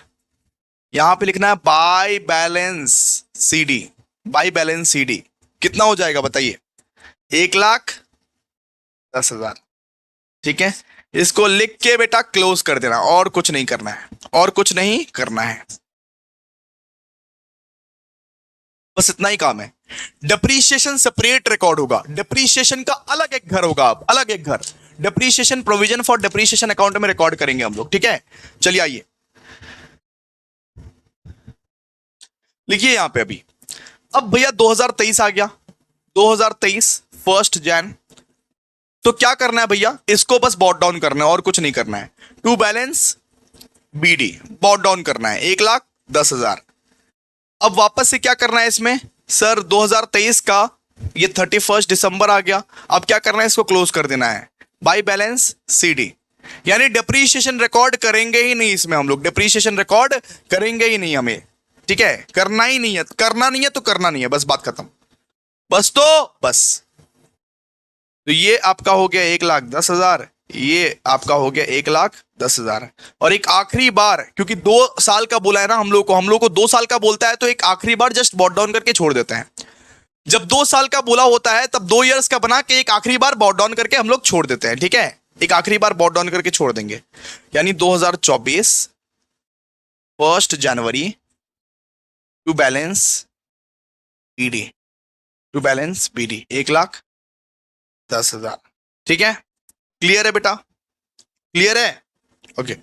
यहां पे लिखना है by balance CD, by balance CD कितना हो जाएगा बताइए, 1,10,000, ठीक है। इसको लिख के बेटा क्लोज कर देना, और कुछ नहीं करना है, और कुछ नहीं करना है, बस इतना ही काम है। डेप्रीशिएशन सेपरेट रिकॉर्ड होगा, डेप्रीशिएशन का अलग एक घर होगा, अलग एक घर, depreciation provision for depreciation account में रिकॉर्ड करेंगे हम लोग, ठीक है। चलिए आइए लिखिए यहां पे अभी, अब भैया 2023 आ गया, 2023 1 जन, तो क्या करना है भैया, इसको बस बॉट डाउन करना है, और कुछ नहीं करना है। To balance BD brought down करना है 1,10,000। अब वापस से क्या करना है इसमें, सर 2023 का ये 31 दिसंबर आ गया, अब क्या करना है, इसको क्लोज कर देना है बाय बैलेंस सीडी, यानी डेप्रीशिएशन रिकॉर्ड करेंगे ही नहीं इसमें, हम लोग डेप्रीशिएशन रिकॉर्ड करेंगे ही नहीं हमें, ठीक है। करना ही नहीं है, करना नहीं है तो करना नहीं है, बस बात खत्म, बस तो बस। तो ये आपका हो गया 1,10,000, ये आपका हो गया 1,10,000। और एक आखिरी बार, क्योंकि 2 साल का बोला है ना हम लोग को 2 साल का बोलता है, तो एक आखिरी बार जस्ट बॉट डाउन करके छोड़ देते हैं। जब 2 साल का बोला होता है तब 2 इयर्स का बना के एक आखिरी बार बॉट डाउन करके हम लोग छोड़ देते हैं, ठीक है। एक आखिरी बार बॉट डाउन करके छोड़ देंगे, यानी 2024 1 जनवरी to balance BD, to balance BD 1,00,000, 10,000। ठीक है, क्लियर है बेटा, क्लियर है? ओके।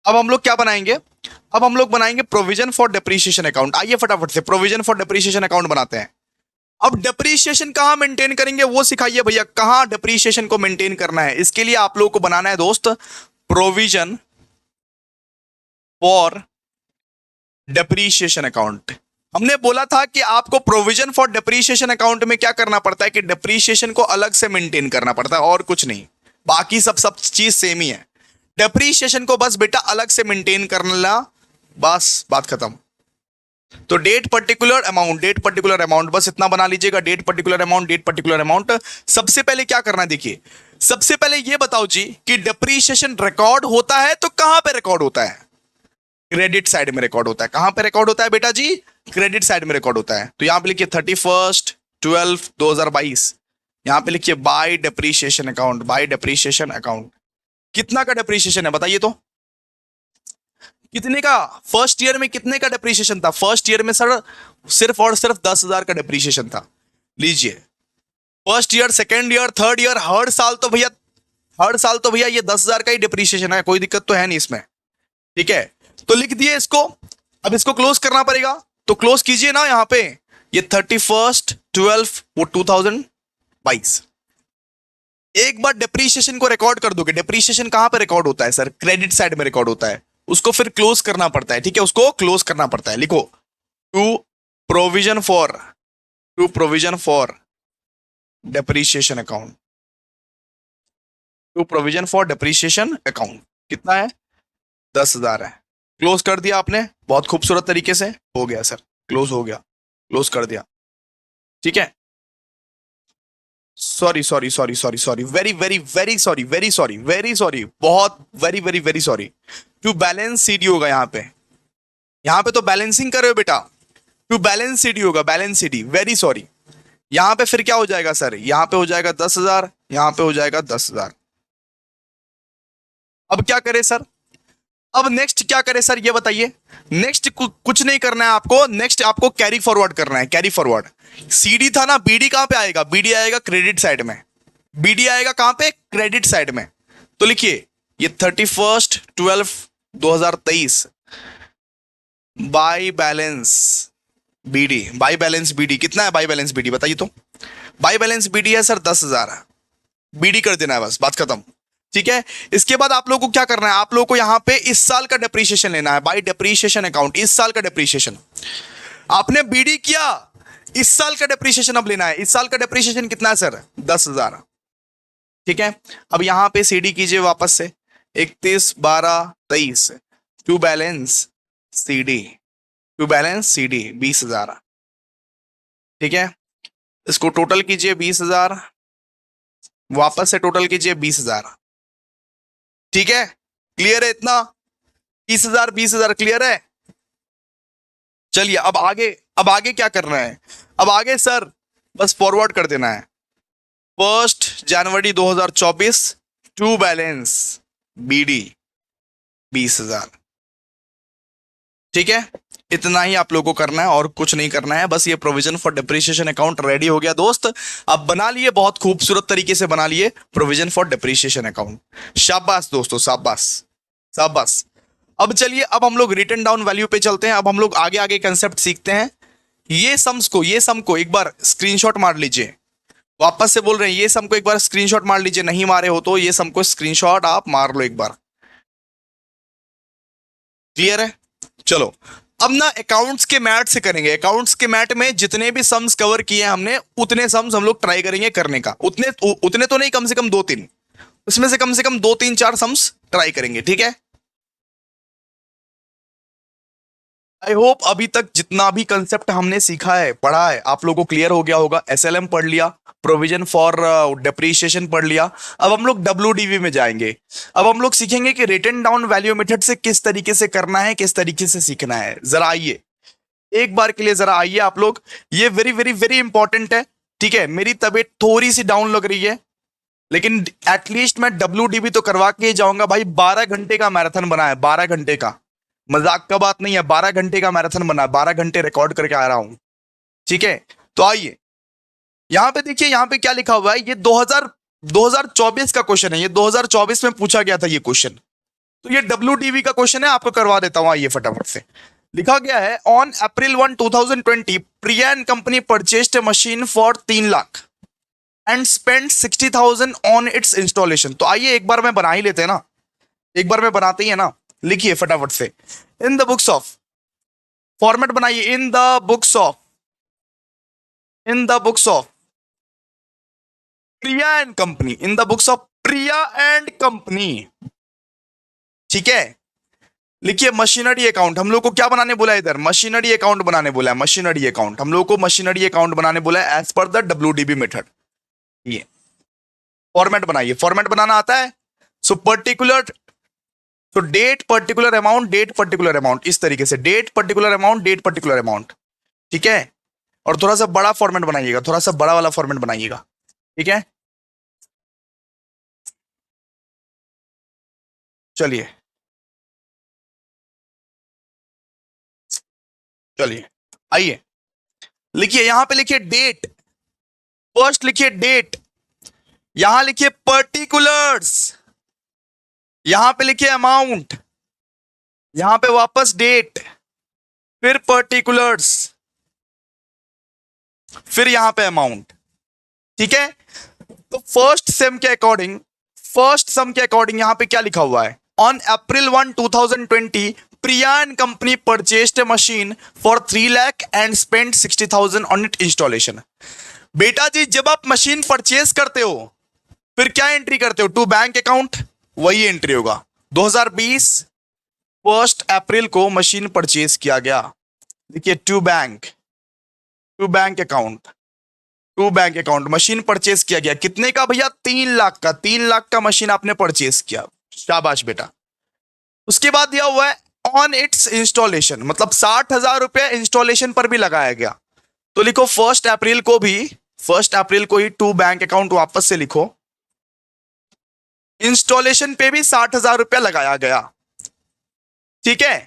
अब हम लोग क्या बनाएंगे? अब हम लोग बनाएंगे प्रोविजन फॉर डेप्रीशिएशन अकाउंट। आइए फटाफट से प्रोविजन फॉर डेप्रीशिएशन अकाउंट बनाते हैं। अब डेप्रीशिएशन कहां मेंटेन करेंगे वो सिखाइए भैया, कहां डेप्रीशिएशन को मेंटेन करना है। इसके लिए आप लोगों को बनाना है दोस्त प्रोविजन फॉर डेप्रीशिएशन अकाउंट। हमने बोला था कि आपको प्रोविजन फॉर डेप्रीशिएशन अकाउंट में क्या करना पड़ता है कि डेप्रीशिएशन को अलग से मेंटेन करना पड़ता है और कुछ नहीं, बाकी सब सब चीज सेम ही है। डेप्रीशिएशन को बस बेटा अलग से मेंटेन करना, बस बात खत्म। तो date particular amount, date particular amount, बस इतना बना लीजिएगा, date particular amount, date particular amount. सबसे पहले क्या करना है देखिए, सबसे पहले ये बताओ जी कि डेप्रीशिएशन रिकॉर्ड होता है तो कहां पे रिकॉर्ड होता है? क्रेडिट साइड में रिकॉर्ड होता है। कहां पे रिकॉर्ड होता है बेटा जी? क्रेडिट साइड में रिकॉर्ड होता है। तो यहां पे लिखिए 31/12/2022, यहां पे लिखिए by depreciation account, by depreciation account. कितना का डेप्रीशिएशन है बताइए तो? कितने का? फर्स्ट ईयर में कितने का डेप्रीशिएशन था? फर्स्ट ईयर में सर सिर्फ और सिर्फ 10,000 का डेप्रीशिएशन था। लीजिए, first year, second year, third year, हर साल तो भैया, हर साल तो भैया ये 10,000 का ही डेप्रीशिएशन है, कोई दिक्कत तो है नहीं इसमें। ठीक है, तो लिख दिए इसको। अब इसको क्लोज करना पड़ेगा, तो क्लोज कीजिए ना यहां पे, ये 31/12/2022। एक बार डेप्रीशिएशन को रिकॉर्ड कर दोगे। डेप्रीशिएशन कहां पे रिकॉर्ड होता है सर? क्रेडिट साइड में रिकॉर्ड होता है, उसको फिर क्लोज करना पड़ता है। ठीक है, उसको क्लोज करना पड़ता है। लिखो to provision for, to provision for depreciation account, to provision for depreciation account. कितना है? 10,000 है। क्लोज कर दिया आपने, बहुत खूबसूरत तरीके से हो गया सर, क्लोज हो गया, क्लोज कर दिया। ठीक है, sorry sorry sorry sorry sorry, very very very sorry, very sorry, very sorry, बहुत very very very sorry. To balance CD होगा यहाँ पे, यहाँ पे तो बैलेंसिंग कर रहे हो बेटा, टू बैलेंस सीडी होगा, बैलेंस सीडी, वेरी सॉरी। यहाँ पे फिर क्या हो जाएगा सर? यहाँ पे हो जाएगा 10,000, यहाँ पे हो जाएगा 10,000। अब क्या करें सर? अब नेक्स्ट क्या करें सर ये बताइए? नेक्स्ट कुछ नहीं करना है आपको, नेक्स्ट आपको कैरी फॉरवर्ड करना है, कैरी फॉरवर्ड। सीडी था ना, बीडी कहां पे आएगा? बीडी आएगा क्रेडिट साइड में, बीडी आएगा कहां पे? क्रेडिट साइड में। तो लिखिए ये 31/12/2023 by balance BD, by balance BD कितना है? बाय बैलेंस बीडी बताइए तो? बाय बैलेंस बीडी है सर 10,000, बीडी कर देना है, बस बात खत्म। ठीक है, इसके बाद आप लोगों को क्या करना है? आप लोगों को यहां पे इस साल का डेप्रीशिएशन लेना है, बाय डेप्रीशिएशन अकाउंट, इस साल का डेप्रीशिएशन। आपने बीडी किया, इस साल का डेप्रीशिएशन अब लेना है। इस साल का डेप्रीशिएशन कितना है सर? 10,000। ठीक है, अब यहां पे सीडी कीजिए वापस से, 31/12/23 to balance CD, to balance CD 20,000। ठीक है, इसको टोटल कीजिए 20,000, वापस से टोटल कीजिए 20,000। ठीक है, क्लियर है इतना? 20,000 20,000 क्लियर है? चलिए अब आगे, अब आगे क्या करना है? अब आगे सर बस फॉरवर्ड कर देना है। 1 जनवरी 2024 टू बैलेंस बीडी 20,000। ठीक है, इतना ही आप लोगों को करना है और कुछ नहीं करना है, बस ये provision for depreciation account ready हो गया दोस्त। अब बना लिए, बहुत खूबसूरत तरीके से बना लिए प्रोविजन फॉर डेप्रीशिएशन अकाउंट। शाबाश दोस्तों, शाबाश शाबाश। अब चलिए, अब हम लोग रिटन डाउन वैल्यू पे चलते हैं। अब हम लोग आगे आगे कंसेप्ट सीखते हैं। ये सम्स को, ये सम को एक बार स्क्रीनशॉट मार लीजिए। वापस से बोल रहे हैं, ये सम को एक बार स्क्रीनशॉट मार लीजिए, नहीं मारे हो तो ये सम को स्क्रीनशॉट आप मार लो एक बार। क्लियर है? चलो अब ना अकाउंट्स के मैट से करेंगे। अकाउंट्स के मैट में जितने भी सम्स कवर किए हमने, उतने सम्स हम लोग ट्राई करेंगे करने का। उतने उतने तो नहीं, कम से कम 2-3, उसमें से कम 2-3-4 सम्स ट्राई करेंगे। ठीक है, आई होप अभी तक जितना भी कंसेप्ट हमने सीखा है, पढ़ा है, आप लोगों को क्लियर हो गया होगा। एसएलएम पढ़ लिया, प्रोविजन फॉर डेप्रीशिएशन पढ़ लिया। अब हम लोग डब्ल्यूडीवी में जाएंगे। अब हम लोग सीखेंगे कि रिटन डाउन वैल्यू मेथड से किस तरीके से करना है, किस तरीके से सीखना है। जरा आइए, एक बार के लिए जरा आइए आप लोग, ये वेरी वेरी वेरी इंपॉर्टेंट है। ठीक है, मेरी तबीयत थोड़ी सी डाउन लग रही है, लेकिन एटलीस्ट मैं डब्ल्यूडीवी तो करवा के जाऊंगा भाई। 12 घंटे का मैराथन बना है, 12 घंटे का, मजाक का बात नहीं है। 12 घंटे का मैराथन बना है, 12 घंटे रिकॉर्ड करके आ रहा हूं। ठीक है, तो आइए यहां पे देखिए, यहां पे क्या लिखा हुआ है, ये 2024 का क्वेश्चन है, ये 2024 में पूछा गया था ये क्वेश्चन। तो ये WDV का क्वेश्चन है, आपको करवा देता हूं, आइए फटाफट से। लिखा गया है on April 1, 2020 Priya and company purchased A machine for 3 lakh and spend 60,000 on it's installation. तो आइए एक बार में बना ही लेते हैं ना, एक बार में बनाते ही है ना। लिखिए फटाफट से, in the books of, format बनाइए, in the books of Priya and company, in the books of Priya and company. ठीक है, लिखिए मशीनरी अकाउंट। हम लोग को क्या बनाने बोला है इधर, मशीनरी अकाउंट बनाने बोला है, मशीनरी अकाउंट। हम लोग को मशीनरी अकाउंट बनाने बोला है as per the WDB method. ये फॉर्मेट बनाइए, फॉर्मेट बनाना आता है। सो पर्टिकुलर, तो date particular amount, date particular amount, इस तरीके से date particular amount, date particular amount. ठीक है, और थोड़ा सा बड़ा फॉर्मेट बनाइएगा, थोड़ा सा बड़ा वाला फॉर्मेट बनाइएगा। ठीक है, चलिए चलिए आइए, लिखिए यहां पे लिखिए डेट, फर्स्ट लिखिए डेट, यहां लिखिए पर्टिकुलर्स, यहां पे लिखिए अमाउंट, यहां पे वापस डेट, फिर पर्टिकुलर्स, फिर यहां पे अमाउंट। ठीक है, तो फर्स्ट सम के अकॉर्डिंग यहां पे क्या लिखा हुआ है, on April 1, 2020 Priya and company purchased A machine for 3 lakh and spend 60,000 on it installation. बेटा जी, जब आप मशीन परचेज करते हो फिर क्या एंट्री करते हो, टू बैंक अकाउंट, वही एंट्री होगा। 2020 1 अप्रैल को मशीन परचेज किया गया, देखिए to bank account machine purchase किया गया, कितने का भैया, 3 लाख का, 3 लाख का मशीन आपने परचेज किया, शाबाश बेटा। उसके बाद दिया हुआ है ऑन इट्स इंस्टॉलेशन, मतलब 60,000 रुपये इंस्टॉलेशन पर भी लगाया गया। तो लिखो 1 अप्रैल को ही टू बैंक अकाउंट वापस से लिखो, इंस्टॉलेशन पे भी 60,000 रुपया लगाया गया। ठीक है,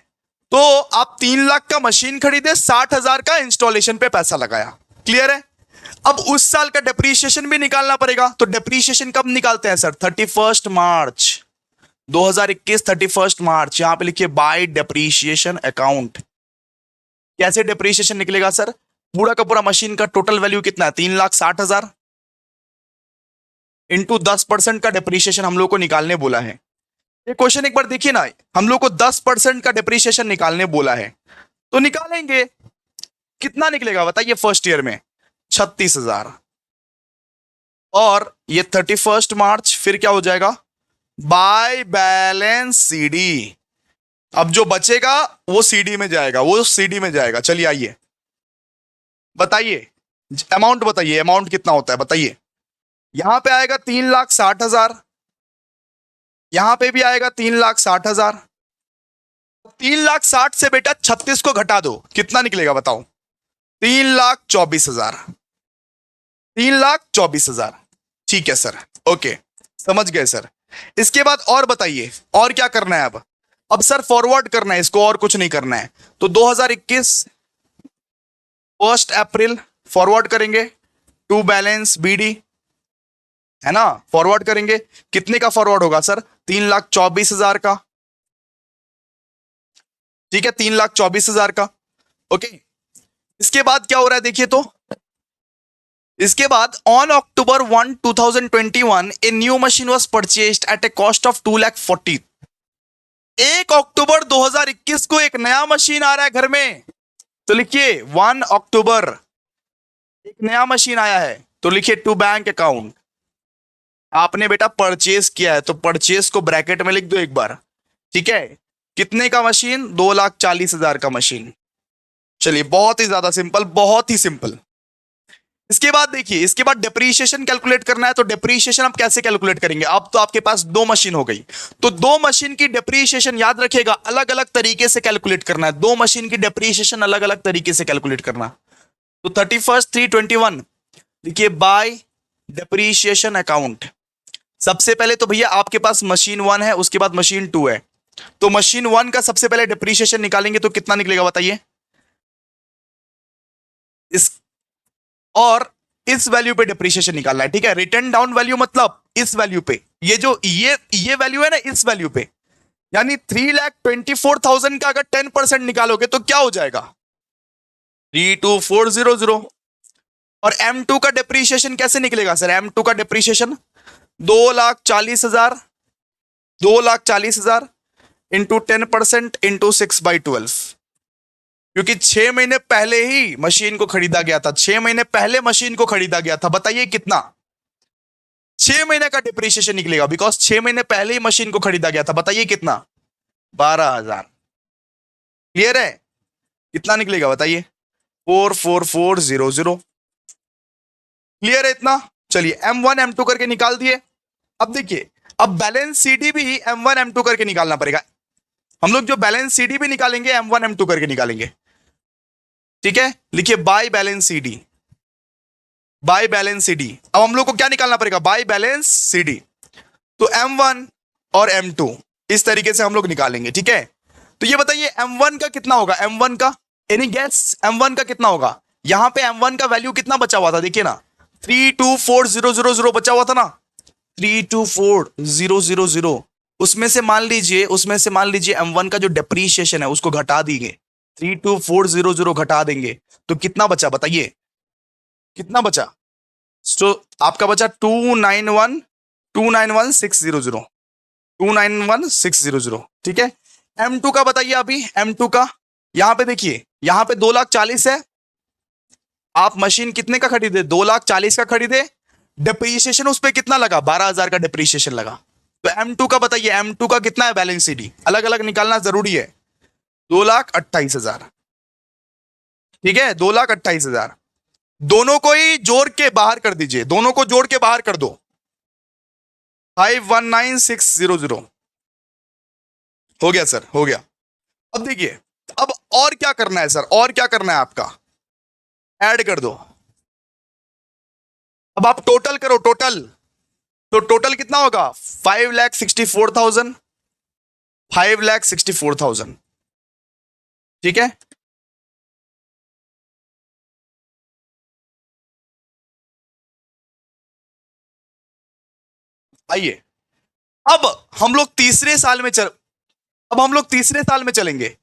तो आप 3 लाख का मशीन खरीदे, 60,000 का इंस्टॉलेशन पे पैसा लगाया। क्लियर है, अब उस साल का डेप्रीशिएशन भी निकालना पड़ेगा। तो डेप्रीशिएशन कब निकालते हैं सर, 31 मार्च 2021, 31 मार्च। यहां पे लिखिए बाय डेप्रीशिएशन अकाउंट। कैसे डेप्रीशिएशन निकलेगा सर, पूरा का पूरा मशीन का टोटल वैल्यू कितना है, 3,60,000 इंटू 10% का डेप्रीशिएशन हम लोग को निकालने बोला है। ये क्वेश्चन एक बार देखिए ना, हम लोग को 10% का डेप्रीशिएशन निकालने बोला है, तो निकालेंगे, कितना निकलेगा बताइए फर्स्ट ईयर में, 36,000। और ये 31 मार्च, फिर क्या हो जाएगा, बाय बैलेंस CD। अब जो बचेगा वो CD में जाएगा, चलिए आइए बताइए, अमाउंट बताइए, अमाउंट कितना होता है बताइए। यहां पे आएगा 3,60,000, यहां पे भी आएगा 3,60,000। 3,60,000 से बेटा 36 को घटा दो, कितना निकलेगा बताओ, 3,24,000, 3,24,000। ठीक है सर, ओके, समझ गए सर। इसके बाद और बताइए, और क्या करना है अब सर फॉरवर्ड करना है इसको, और कुछ नहीं करना है। तो 2021 1 अप्रैल फॉरवर्ड करेंगे टू बैलेंस BD, है ना, फॉरवर्ड करेंगे, कितने का फॉरवर्ड होगा सर, 3,24,000 का। ठीक है, 3,24,000 का, ओके। इसके बाद क्या हो रहा है देखिए, तो इसके बाद on October 1, 2021 a new machine was purchased at a cost of 2,40,000। 1 अक्टूबर 2021 को एक नया मशीन आ रहा है घर में, तो लिखिए 1 अक्टूबर एक नया मशीन आया है, तो लिखिए टू बैंक अकाउंट। आपने बेटा परचेज किया है, तो परचेज को ब्रैकेट में लिख दो एक बार। ठीक है, कितने का मशीन, 2,40,000 का मशीन। चलिए, बहुत ही ज्यादा सिंपल, बहुत ही सिंपल। इसके बाद देखिए, इसके बाद डेप्रीशिएशन कैलकुलेट करना है। तो डेप्रीशिएशन आप कैसे कैलकुलेट करेंगे, अब तो आपके पास 2 मशीन हो गई, तो 2 मशीन की डेप्रीशिएशन याद रखिएगा अलग अलग तरीके से कैलकुलेट करना है। 2 मशीन की डेप्रीशिएशन अलग अलग तरीके से कैलकुलेट करना। तो 31/3/21 देखिए बाय डेप्रीशिएशन अकाउंट। सबसे पहले तो भैया आपके पास मशीन 1 है, उसके बाद मशीन 2 है, तो मशीन 1 का सबसे पहले डेप्रीशिएशन निकालेंगे, तो कितना निकलेगा बताइए। इस और इस वैल्यू पे डिप्रीशिएशन निकालना है, ठीक है। रिटर्न डाउन वैल्यू मतलब इस वैल्यू पे, ये जो ये वैल्यू है ना, इस वैल्यू पे, यानी 3,24,000 का अगर 10% निकालोगे तो क्या हो जाएगा, 32400। और M2 का डिप्रीशिएशन कैसे निकलेगा सर, M2 का डिप्रीशिएशन 2,40,000, 2,40,000 इंटू 10% इंटू 6/12, क्योंकि 6 महीने पहले ही मशीन को खरीदा गया था, 6 महीने पहले मशीन को खरीदा गया था। बताइए कितना, 6 महीने का डिप्रीशिएशन निकलेगा, बिकॉज 6 महीने पहले ही मशीन को खरीदा गया था। बताइए कितना, 12,000। क्लियर है, कितना निकलेगा बताइए, 44400। क्लियर है इतना। चलिए M1 M2 करके निकाल दिए। अब देखिए, अब बैलेंस सीडी भी M1 M2 करके निकालना पड़ेगा। हम लोग जो बैलेंस सीडी भी निकालेंगे M1 M2 करके निकालेंगे, ठीक है। लिखिए by balance CD, by balance CD. अब हम लोग को क्या निकालना पड़ेगा, बाय बैलेंस सीडी। तो M1 और M2 इस तरीके से हम लोग निकालेंगे, ठीक है। तो ये बताइए M1 का कितना होगा, M1 का एनी गैस, M1 का कितना होगा। यहां पे M1 का वैल्यू कितना बचा हुआ था, देखिए ना, 324,000 बचा हुआ था ना, 324,000। उसमें से मान लीजिए M1 का जो डेप्रीशिएशन है उसको घटा देंगे, 32400 घटा देंगे तो कितना बचा बताइए, कितना बचा। तो आपका बचा 291,600, 291,600, ठीक है। M2 का बताइए अभी, M2 का यहां पे देखिए, यहां पे 2,40,000 है। आप मशीन कितने का खरीदे, 2,40,000 का खरीदे, डिप्रीशिएशन उस पर कितना लगा, 12,000 का डिप्रीशिएशन लगा। तो M2 का बताइए, M2 का कितना है बैलेंस सीडी, अलग अलग निकालना जरूरी है, 2,28,000, ठीक है, 2,28,000। दोनों को ही जोड़ के बाहर कर दीजिए, दोनों को जोड़ के बाहर कर दो, 519,600 हो गया सर, हो गया। अब देखिए, अब और क्या करना है सर, और क्या करना है आपका, ऐड कर दो। अब आप टोटल करो, टोटल, तो टोटल कितना होगा, 5,64,000, 5,64,000, ठीक है। आइए, अब हम लोग तीसरे साल में चल अब हम लोग तीसरे साल में चलेंगे।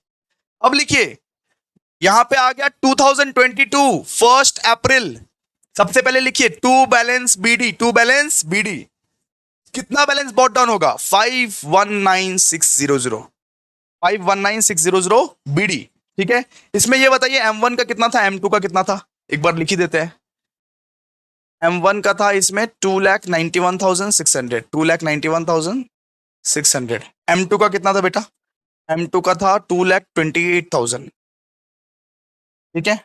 अब लिखिए, यहां पे आ गया 2022 1 अप्रैल। सबसे पहले लिखिए टू बैलेंस बीडी, कितना बैलेंस बॉट डाउन होगा, 519,600, 519,600 बीडी, ठीक है। इसमें ये बताइए M1 का कितना था, M2 का कितना था, एक बार लिख ही देते हैं। M1 का था इसमें 2,91,600, 2,91,600। M2 का कितना था बेटा, M2 का था 2,28,000, ठीक है,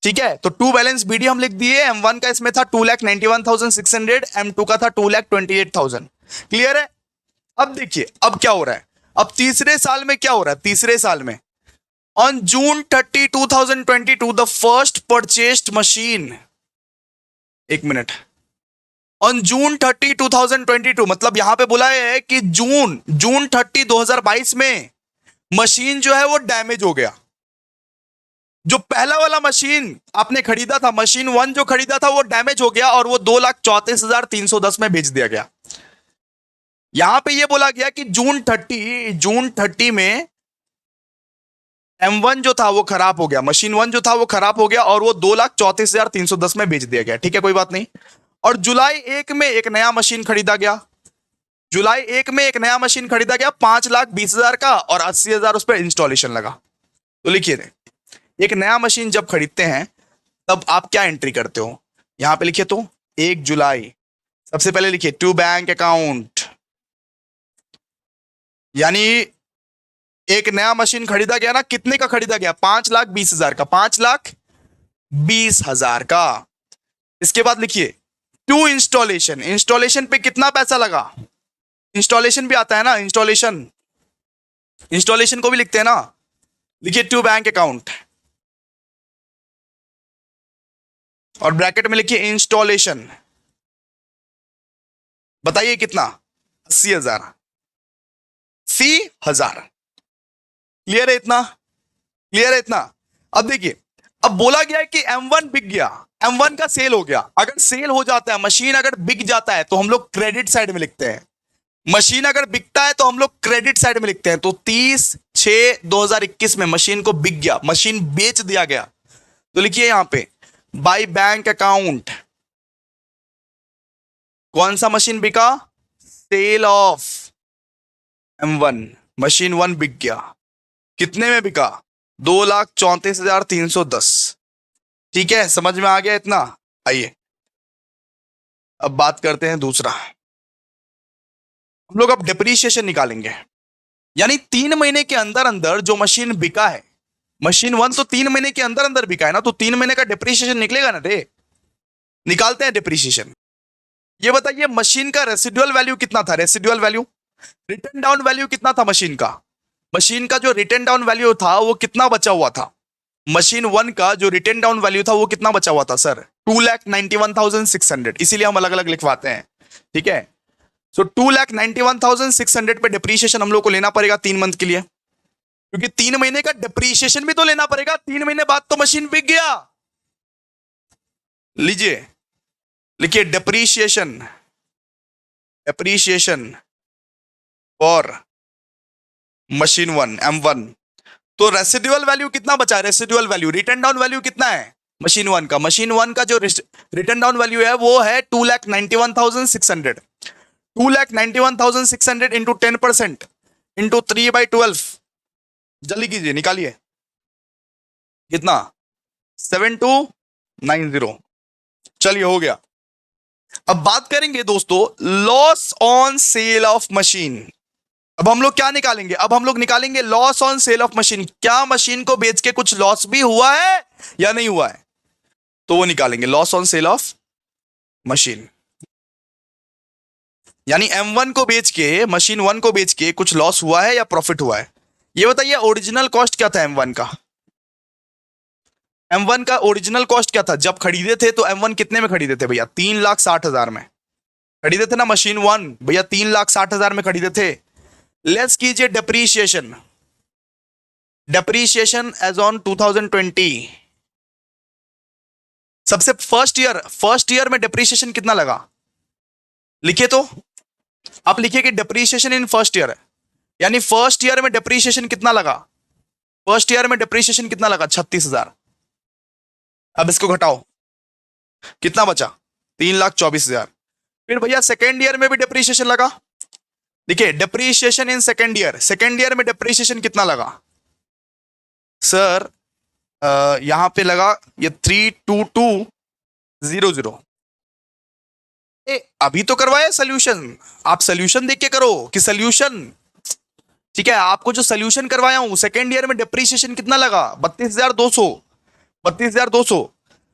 ठीक है। तो टू बैलेंस बीडी हम लिख दिए, M1 का इसमें था 2,91,600, M2 का था 2,28,000। क्लियर है। अब देखिए, अब क्या हो रहा है, अब तीसरे साल में क्या हो रहा है, तीसरे साल में on June 30, 2022 the first purchased machine, एक मिनट, ऑन June 30, 2022 मतलब यहां पे बोला है कि जून 30, 2022 में मशीन जो है वो डैमेज हो गया। जो पहला वाला मशीन आपने खरीदा था, मशीन 1 जो खरीदा था वो डैमेज हो गया और वो 2,34,310 में बेच दिया गया। यहां पे ये बोला गया कि जून 30 में M1 जो था वो खराब हो गया, मशीन 1 जो था वो खराब हो गया और वो 2,34,310 में बेच दिया गया, ठीक है, कोई बात नहीं। और जुलाई 1 में एक नया मशीन खरीदा गया, जुलाई 1 में एक नया मशीन खरीदा गया 5,20,000 का और 80,000 उस पर इंस्टॉलेशन लगा। तो लिखिए, एक नया मशीन जब खरीदते हैं तब आप क्या एंट्री करते हो, यहां पे लिखिए तो 1 जुलाई, सबसे पहले लिखिए टू बैंक अकाउंट, यानी एक नया मशीन खरीदा गया ना, कितने का खरीदा गया, 5,20,000 का, 5,20,000 का। इसके बाद लिखिए टू इंस्टॉलेशन, इंस्टॉलेशन पे कितना पैसा लगा, इंस्टॉलेशन भी आता है ना, इंस्टॉलेशन को भी लिखते हैं ना, लिखिए टू बैंक अकाउंट और ब्रैकेट में लिखिए इंस्टॉलेशन, बताइए कितना, 80,000, 80,000। क्लियर है इतना, क्लियर है इतना। अब देखिए, अब बोला गया है कि M1 बिक गया, M1 का सेल हो गया। अगर सेल हो जाता है, मशीन अगर बिक जाता है, तो हम लोग क्रेडिट साइड में लिखते हैं। मशीन अगर बिकता है तो हम लोग क्रेडिट साइड में लिखते हैं। तो 30/6/2021 में मशीन को बिक गया, मशीन बेच दिया गया, तो लिखिए यहां पे बाय बैंक अकाउंट कौन सा मशीन बिका, सेल ऑफ M1, मशीन 1 बिक गया। कितने में बिका, 2,34,310। ठीक है, समझ में आ गया इतना। आइए अब बात करते हैं दूसरा। हम लोग अब डिप्रीशिएशन निकालेंगे, यानी 3 महीने के अंदर अंदर जो मशीन बिका है, मशीन 1 तो 3 महीने के अंदर अंदर बिका है ना, तो 3 महीने का डिप्रीशिएशन निकलेगा ना रे। निकालते हैं डिप्रीशिएशन। ये बताइए मशीन का रेसिडुअल वैल्यू कितना था, residual value, return down value कितना था मशीन का। मशीन का जो रिटर्न डाउन वैल्यू था वो कितना बचा हुआ था, मशीन 1 का जो रिटर्न डाउन वैल्यू था वो कितना बचा हुआ था सर, 2,91,600। इसीलिए हम अलग अलग लिखवाते हैं। ठीक है, सो 2,91,600 पे डिप्रीशिएशन हम लोग को लेना पड़ेगा 3 मंथ के लिए, क्योंकि 3 महीने का डिप्रीशिएशन भी तो लेना पड़ेगा। 3 महीने बाद तो मशीन बिक गया। लीजिए लिखिए depreciation, depreciation for machine 1 M1। तो रेसिडुअल वैल्यू कितना बचा, residual value, return down value कितना है मशीन 1 का, मशीन 1 का जो रिटर्न डाउन वैल्यू है वो है 2,91,600। 2,91,600 इंटू 10% इंटू 3/12, जल्दी कीजिए निकालिए कितना, 7,290। चलिए हो गया। अब बात करेंगे दोस्तों loss on sale of machine. अब हम लोग क्या निकालेंगे, अब हम लोग निकालेंगे loss on sale of machine. क्या मशीन को बेच के कुछ लॉस भी हुआ है या नहीं हुआ है, तो वो निकालेंगे loss on sale of machine. यानी M1 को बेच के, मशीन 1 को बेच के कुछ लॉस हुआ है या प्रॉफिट हुआ है। ये बताइए ओरिजिनल कॉस्ट क्या था M1 का, M1 का ओरिजिनल कॉस्ट क्या था जब खरीदे थे, तो M1 कितने में खरीदे थे भैया, 3,60,000 में खरीदे थे ना मशीन 1 भैया, 3,60,000 में खरीदे थे। लेस कीजिए डेप्रीशिएशन, डेप्रीशिएशन एज ऑन 2020। सबसे फर्स्ट ईयर में डेप्रीशिएशन कितना लगा, लिखिए तो, आप लिखिए कि डेप्रीशिएशन इन फर्स्ट ईयर, यानी फर्स्ट ईयर में डेप्रीशिएशन कितना लगा, फर्स्ट ईयर में डेप्रीशिएशन कितना लगा, 36,000। अब इसको घटाओ, कितना बचा, 3,24,000। फिर भैया सेकेंड ईयर में भी डेप्रीशिएशन लगा, देखिए डेप्रीशिएशन इन सेकेंड ईयर में डेप्रीशिएशन कितना लगा सर, यहां पे लगा ये 3,22,00। अभी तो करवाए सोल्यूशन, आप सोल्यूशन देख के करो कि सोल्यूशन। ठीक है, आपको जो सोल्यूशन करवाया हूं, सेकेंड ईयर में डेप्रीशिएशन कितना लगा, 32,200, 32,200।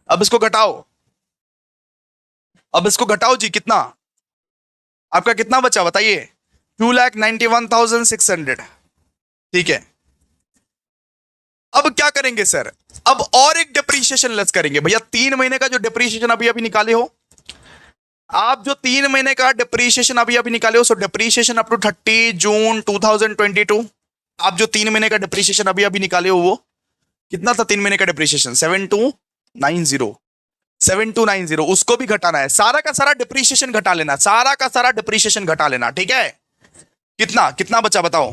अब इसको घटाओ, अब इसको घटाओ जी, कितना आपका कितना बचा बताइए, 2,91,600। ठीक है, अब क्या करेंगे सर, अब और एक डिप्रीशिएशन लेस करेंगे भैया। 3 महीने का जो डिप्रीशिएशन अभी अभी निकाले हो आप, जो 3 महीने का डिप्रीशिएशन अभी अभी निकाले हो, सो डिप्रीशिएशन अप टू 30 जून 2022, आप जो 3 महीने का डिप्रीशिएशन अभी अभी निकाले हो वो कितना था, 3 महीने का डिप्रीशिएशन 7,290, 7,290, उसको भी घटाना है, सारा का सारा डिप्रीशिएशन घटा लेना, सारा का सारा डिप्रीशिएशन घटा लेना। ठीक है, कितना कितना बचा बताओ,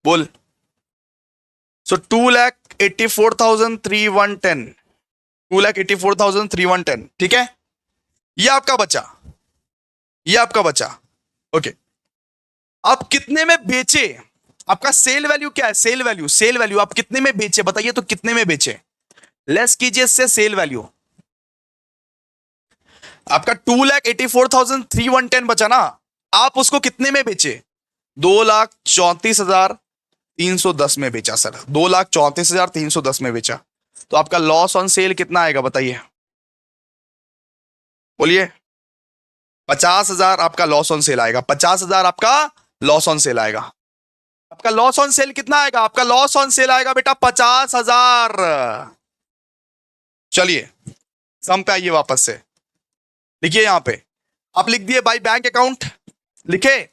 बोल। सो 2,84,310, 2,84,310। ठीक है, ये आपका बचा, ये आपका बचा। ओके, आप कितने में बेचे, आपका सेल वैल्यू क्या है, सेल वैल्यू, सेल वैल्यू आप कितने में बेचे बताइए, तो कितने में बेचे, लेस कीजिए इससे सेल वैल्यू। आपका 2,84,310 बचा ना, आप उसको कितने में बेचे, 2,34,310 में बेचा सर, 2,34,310 में बेचा। तो आपका लॉस ऑन सेल कितना आएगा बताइए, बोलिए। 50,000 आपका लॉस ऑन सेल आएगा, 50,000 आपका लॉस ऑन सेल आएगा। आपका लॉस ऑन सेल कितना आएगा, आपका लॉस ऑन सेल आएगा बेटा 50,000। चलिए सम पे आइए वापस से, लिखिए यहां पे, आप लिख दिए बाय बैंक अकाउंट, लिखे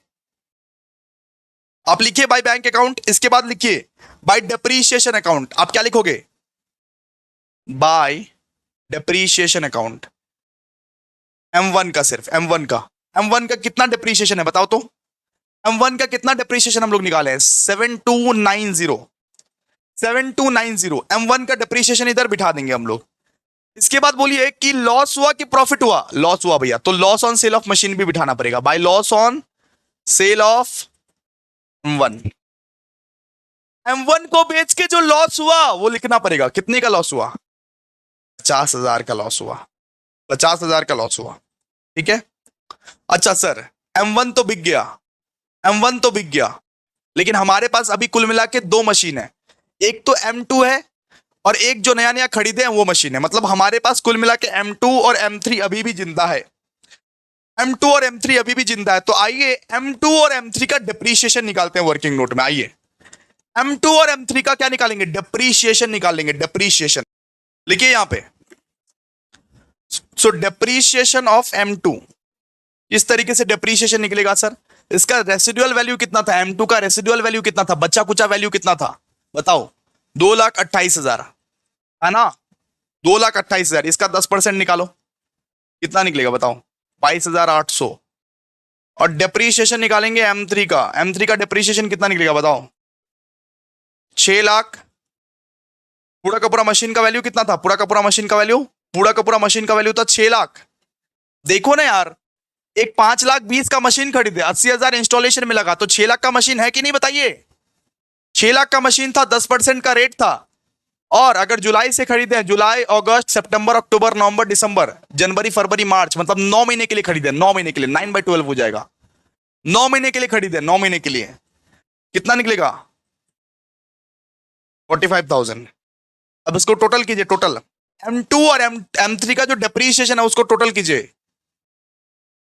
आप, लिखिए बाय बैंक अकाउंट, इसके बाद लिखिए बाय डेप्रीशिएशन अकाउंट। आप क्या लिखोगे, बाय डेप्रीशिएशन अकाउंट M1 का, सिर्फ M1 का कितना डेप्रीशिएशन है बताओ तो। M1 का कितना डेप्रीशिएशन हम लोग निकाले हैं? 7290 M1 का डेप्रीशिएशन इधर बिठा देंगे हम लोग। इसके बाद बोलिए कि लॉस हुआ कि प्रॉफिट हुआ? लॉस हुआ भैया, तो loss on sale of machine भी बिठाना पड़ेगा। By loss on sale of M1, M1 को बेच के जो लॉस हुआ वो लिखना पड़ेगा। कितने का लॉस हुआ? 50,000 का लॉस हुआ, 50,000 का लॉस हुआ। ठीक है, अच्छा सर M1 तो बिक गया, M1 तो बिक गया, लेकिन हमारे पास अभी कुल मिला के दो मशीन है, एक तो M2 है और एक जो नया नया खरीदे हैं वो मशीन है। मतलब हमारे पास कुल मिला के M2 और M3 अभी भी जिंदा है, M2 और M3 अभी भी जिंदा है। तो आइए M2 और M3 का डिप्रीशिएशन निकालते हैं वर्किंग नोट में। आइए M2 और M3 का क्या निकालेंगे? डिप्रीशिएशन निकालेंगे, डिप्रीशिएशन। लिखिए यहां पे, सो डिप्रीशिएशन ऑफ M2, इस तरीके से डिप्रीशिएशन निकलेगा सर। इसका रेसिडुअल वैल्यू कितना था? M2 का रेसिडुअल वैल्यू कितना था? बच्चा कुचा वैल्यू कितना था बताओ? 2,28,000 है ना, 2,28,000। इसका 10% निकालो, कितना निकलेगा बताओ? 22,800। और डेप्रीशिएशन निकालेंगे M3 का, M3 का डेप्रीशिएशन कितना निकलेगा बताओ? 6 लाख। पूरा का पूरा मशीन का वैल्यू कितना था? पूरा का पूरा मशीन का वैल्यू था 6 लाख। देखो ना यार, एक 5,20,000 का मशीन खरीदे, 80,000 इंस्टॉलेशन में लगा, तो 6 लाख का मशीन है कि नहीं बताइए? 6 लाख का मशीन था, 10% का रेट था। और अगर जुलाई से खरीदे हैं, जुलाई, अगस्त, सितंबर, अक्टूबर, नवंबर, दिसंबर, जनवरी, फरवरी, मार्च, मतलब 9 महीने के लिए खरीदे, 9 महीने के लिए 9/12 हो जाएगा। 9 महीने के लिए खरीदे, 9 महीने के लिए कितना निकलेगा? 45,000। अब इसको टोटल कीजिए, टोटल M2 और M3 का जो डेप्रीशिएशन है उसको टोटल कीजिए,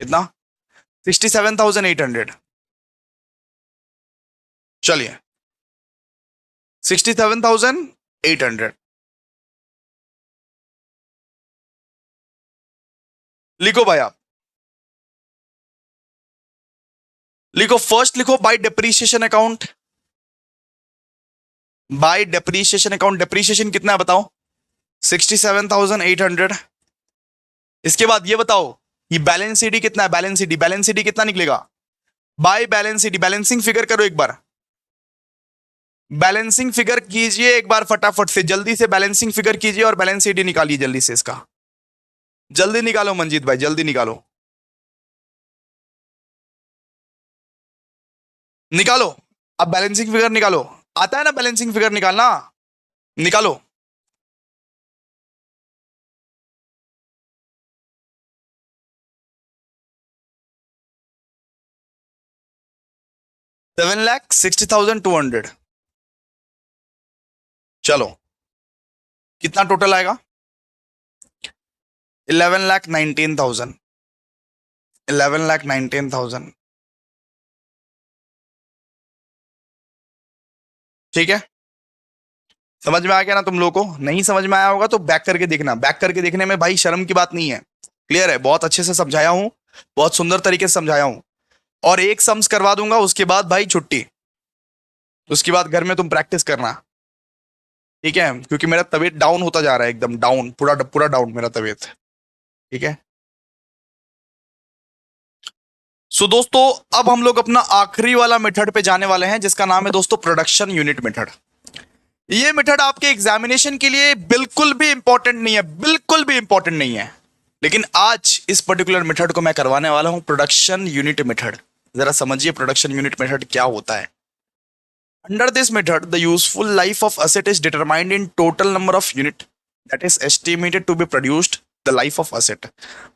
कितना? 67,800। चलिए 67,800 लिखो भाई, आप लिखो, फर्स्ट लिखो by depreciation account, by depreciation account. Depreciation कितना है बताओ? 67,800। इसके बाद ये बताओ ये बैलेंस सीडी कितना है? बैलेंस सीडी कितना निकलेगा? By balance CD, balancing figure करो एक बार, बैलेंसिंग फिगर कीजिए एक बार फटाफट से, जल्दी से बैलेंसिंग फिगर कीजिए और बैलेंस सीडी निकालिए जल्दी से। इसका जल्दी निकालो मंजीत भाई, जल्दी निकालो, निकालो। अब बैलेंसिंग फिगर निकालो, आता है ना बैलेंसिंग फिगर निकालना? निकालो। $7,60,200। चलो कितना टोटल आएगा? 11,19,000, 11,19,000। ठीक है, समझ में आ गया ना तुम लोगों को? नहीं समझ में आया होगा तो बैक करके देखना, बैक करके देखने में भाई शर्म की बात नहीं है। क्लियर है? बहुत अच्छे से समझाया हूं, बहुत सुंदर तरीके से समझाया हूं। और एक सम्स करवा दूंगा, उसके बाद भाई छुट्टी, उसके बाद घर में तुम प्रैक्टिस करना। ठीक है, क्योंकि मेरा तबीयत डाउन होता जा रहा है, एकदम डाउन, पूरा पूरा डाउन मेरा तबीयत। ठीक है, सो दोस्तों अब हम लोग अपना आखिरी वाला मेथड पे जाने वाले हैं, जिसका नाम है दोस्तों प्रोडक्शन यूनिट मेथड। ये मेथड आपके एग्जामिनेशन के लिए बिल्कुल भी इंपॉर्टेंट नहीं है, बिल्कुल भी इंपॉर्टेंट नहीं है, लेकिन आज इस पर्टिकुलर मेथड को मैं करवाने वाला हूं, प्रोडक्शन यूनिट मेथड। जरा समझिए प्रोडक्शन यूनिट मेथड क्या होता है। Under this method the useful life of asset is determined in total number of unit that is estimated to be produced the life of asset.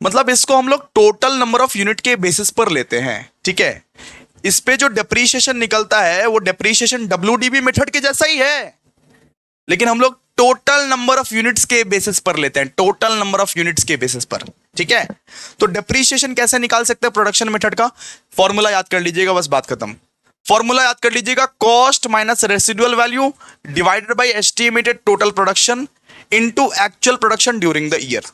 मतलब इसको हम लोग टोटल नंबर ऑफ यूनिट के बेसिस पर लेते हैं। ठीक है, इस पे जो डेप्रीशिएशन निकलता है वो डेप्रीशिएशन WDV मेथड के जैसा ही है, लेकिन हम लोग टोटल नंबर ऑफ यूनिट्स के बेसिस पर लेते हैं, टोटल नंबर ऑफ यूनिट्स के बेसिस पर। ठीक है, तो डेप्रीशिएशन कैसे निकाल सकते हैं प्रोडक्शन मेथड का? फॉर्मूला याद कर लीजिएगा, बस बात खत्म। फॉर्मूला याद कर लीजिएगा, cost minus residual value divided by estimated total production into actual production during the year.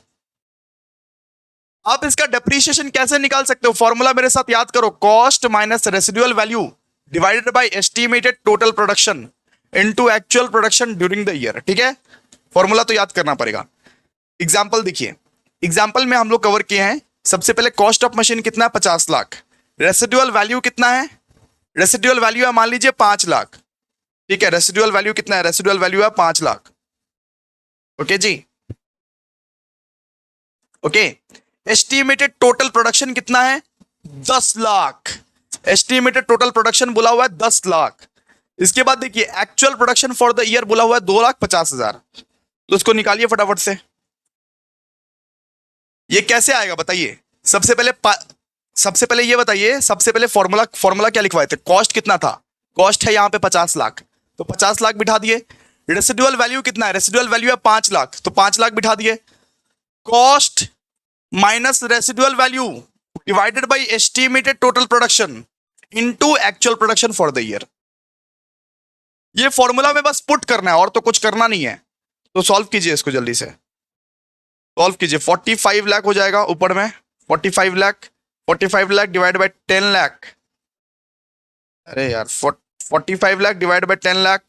आप इसका डेप्रीशिएशन कैसे निकाल सकते हो? फॉर्मूला मेरे साथ याद करो, cost minus residual value divided by estimated total production into actual production during the year. ठीक है, फॉर्मूला तो याद करना पड़ेगा। एग्जाम्पल देखिए, एग्जाम्पल में हम लोग कवर किए हैं। सबसे पहले कॉस्ट ऑफ मशीन कितना है, 50 लाख। रेसिडुअल वैल्यू कितना है, रेसिडुअल वैल्यू है मान लीजिए 5 लाख। ठीक है, रेसिडुअल वैल्यू कितना है, रेसिडुअल वैल्यू है 5 लाख। ओके जी, ओके। एस्टिमेटेड टोटल प्रोडक्शन कितना है, 10 लाख। एस्टिमेटेड टोटल प्रोडक्शन बोला हुआ है 10 लाख। इसके बाद देखिए actual production for the year बोला हुआ है 2,50,000। तो इसको निकालिए फटाफट से। ये कैसे आएगा बताइए। सबसे पहले ये बताइए, सबसे पहले फॉर्मूला फॉर्मूला क्या लिखवाए थे, कॉस्ट कितना था, कॉस्ट है यहां पे 50 लाख, तो 50 लाख बिठा दिए। रेसिडुअल वैल्यू कितना है, रेसिडुअल वैल्यू है 5 लाख, तो 5 लाख बिठा दिए। Cost minus residual value divided by estimated total production into actual production for the year. ये फॉर्मूला में बस पुट करना है और तो कुछ करना नहीं है। तो सॉल्व कीजिए इसको, जल्दी से सॉल्व कीजिए। 45 लाख हो जाएगा ऊपर में, 45 लाख, 45 लाख डिवाइड बाय 10 लाख। अरे यार 45 लाख डिवाइड बाय 10 लाख,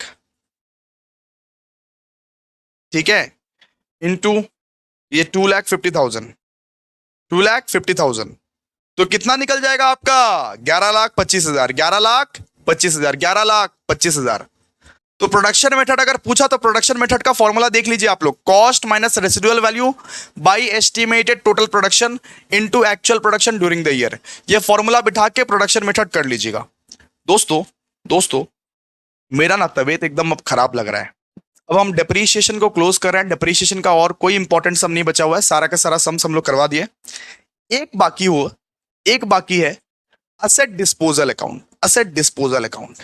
ठीक है, इनटू ये 2,50,000, 2,50,000। तो कितना निकल जाएगा आपका, 11,25,000, 11,25,000, 11,25,000। तो प्रोडक्शन मेथड अगर पूछा तो प्रोडक्शन मेथड का फॉर्मूला देख लीजिए आप लोग, cost minus residual value by estimated total production into actual production during the year. ये फॉर्मूला बिठा के प्रोडक्शन मेथड कर लीजिएगा। दोस्तों मेरा ना तबीयत एकदम अब खराब लग रहा है। अब हम डेप्रीशिएशन को क्लोज कर रहे हैं। डेप्रीशिएशन का और कोई इंपॉर्टेंट सम नहीं बचा हुआ है, सारा का सारा सम हम लोग करवा दिए। एक बाकी है asset disposal account. Asset disposal account,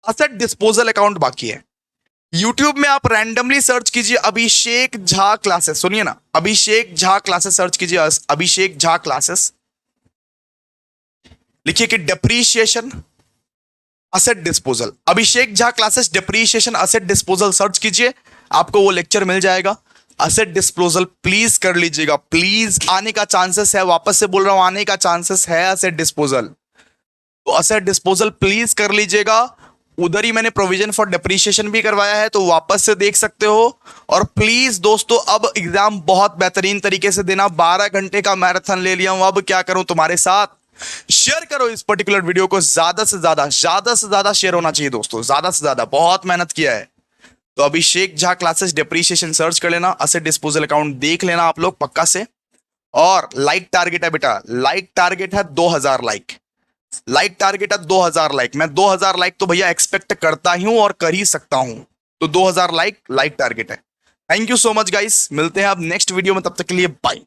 asset disposal account बाकी है। यूट्यूब में आप रैंडमली सर्च कीजिए अभिषेक झा क्लासेस, सुनिए ना, अभिषेक झा क्लासेस सर्च कीजिए, अभिषेक झा क्लासेस, लिखिए कि depreciation asset disposal, Abhishek Jha classes depreciation asset disposal search कीजिए, आपको वो लेक्चर मिल जाएगा। असेट डिस्पोजल प्लीज कर लीजिएगा, प्लीज, आने का चांसेस है, वापस से बोल रहा हूं आने का चांसेस है असेट डिस्पोजल। तो असेट डिस्पोजल प्लीज कर लीजिएगा। उधर ही मैंने प्रोविजन फॉर डेप्रीशिएशन भी करवाया है, तो वापस से देख सकते हो। और प्लीज दोस्तों अब एग्जाम बहुत बेहतरीन तरीके से देना। 12 घंटे का मैराथन ले लिया हूं, अब क्या करूं तुम्हारे साथ। शेयर करो इस पर्टिकुलर वीडियो को, ज्यादा से ज्यादा शेयर होना चाहिए दोस्तों, ज्यादा से ज्यादा। बहुत मेहनत किया है। तो अभिषेक झा क्लासेस डेप्रीशिएशन सर्च कर लेना, असेट डिस्पोजल अकाउंट देख लेना आप लोग पक्का से। और लाइक टारगेट है बेटा, लाइक टारगेट है 2,000 लाइक, लाइक टारगेट है 2,000 लाइक। मैं 2,000 लाइक तो भैया एक्सपेक्ट करता ही हूं और कर ही सकता हूं। तो 2,000 लाइक टारगेट है। Thank you so much guys, मिलते हैं अब नेक्स्ट वीडियो में, तब तक के लिए बाय।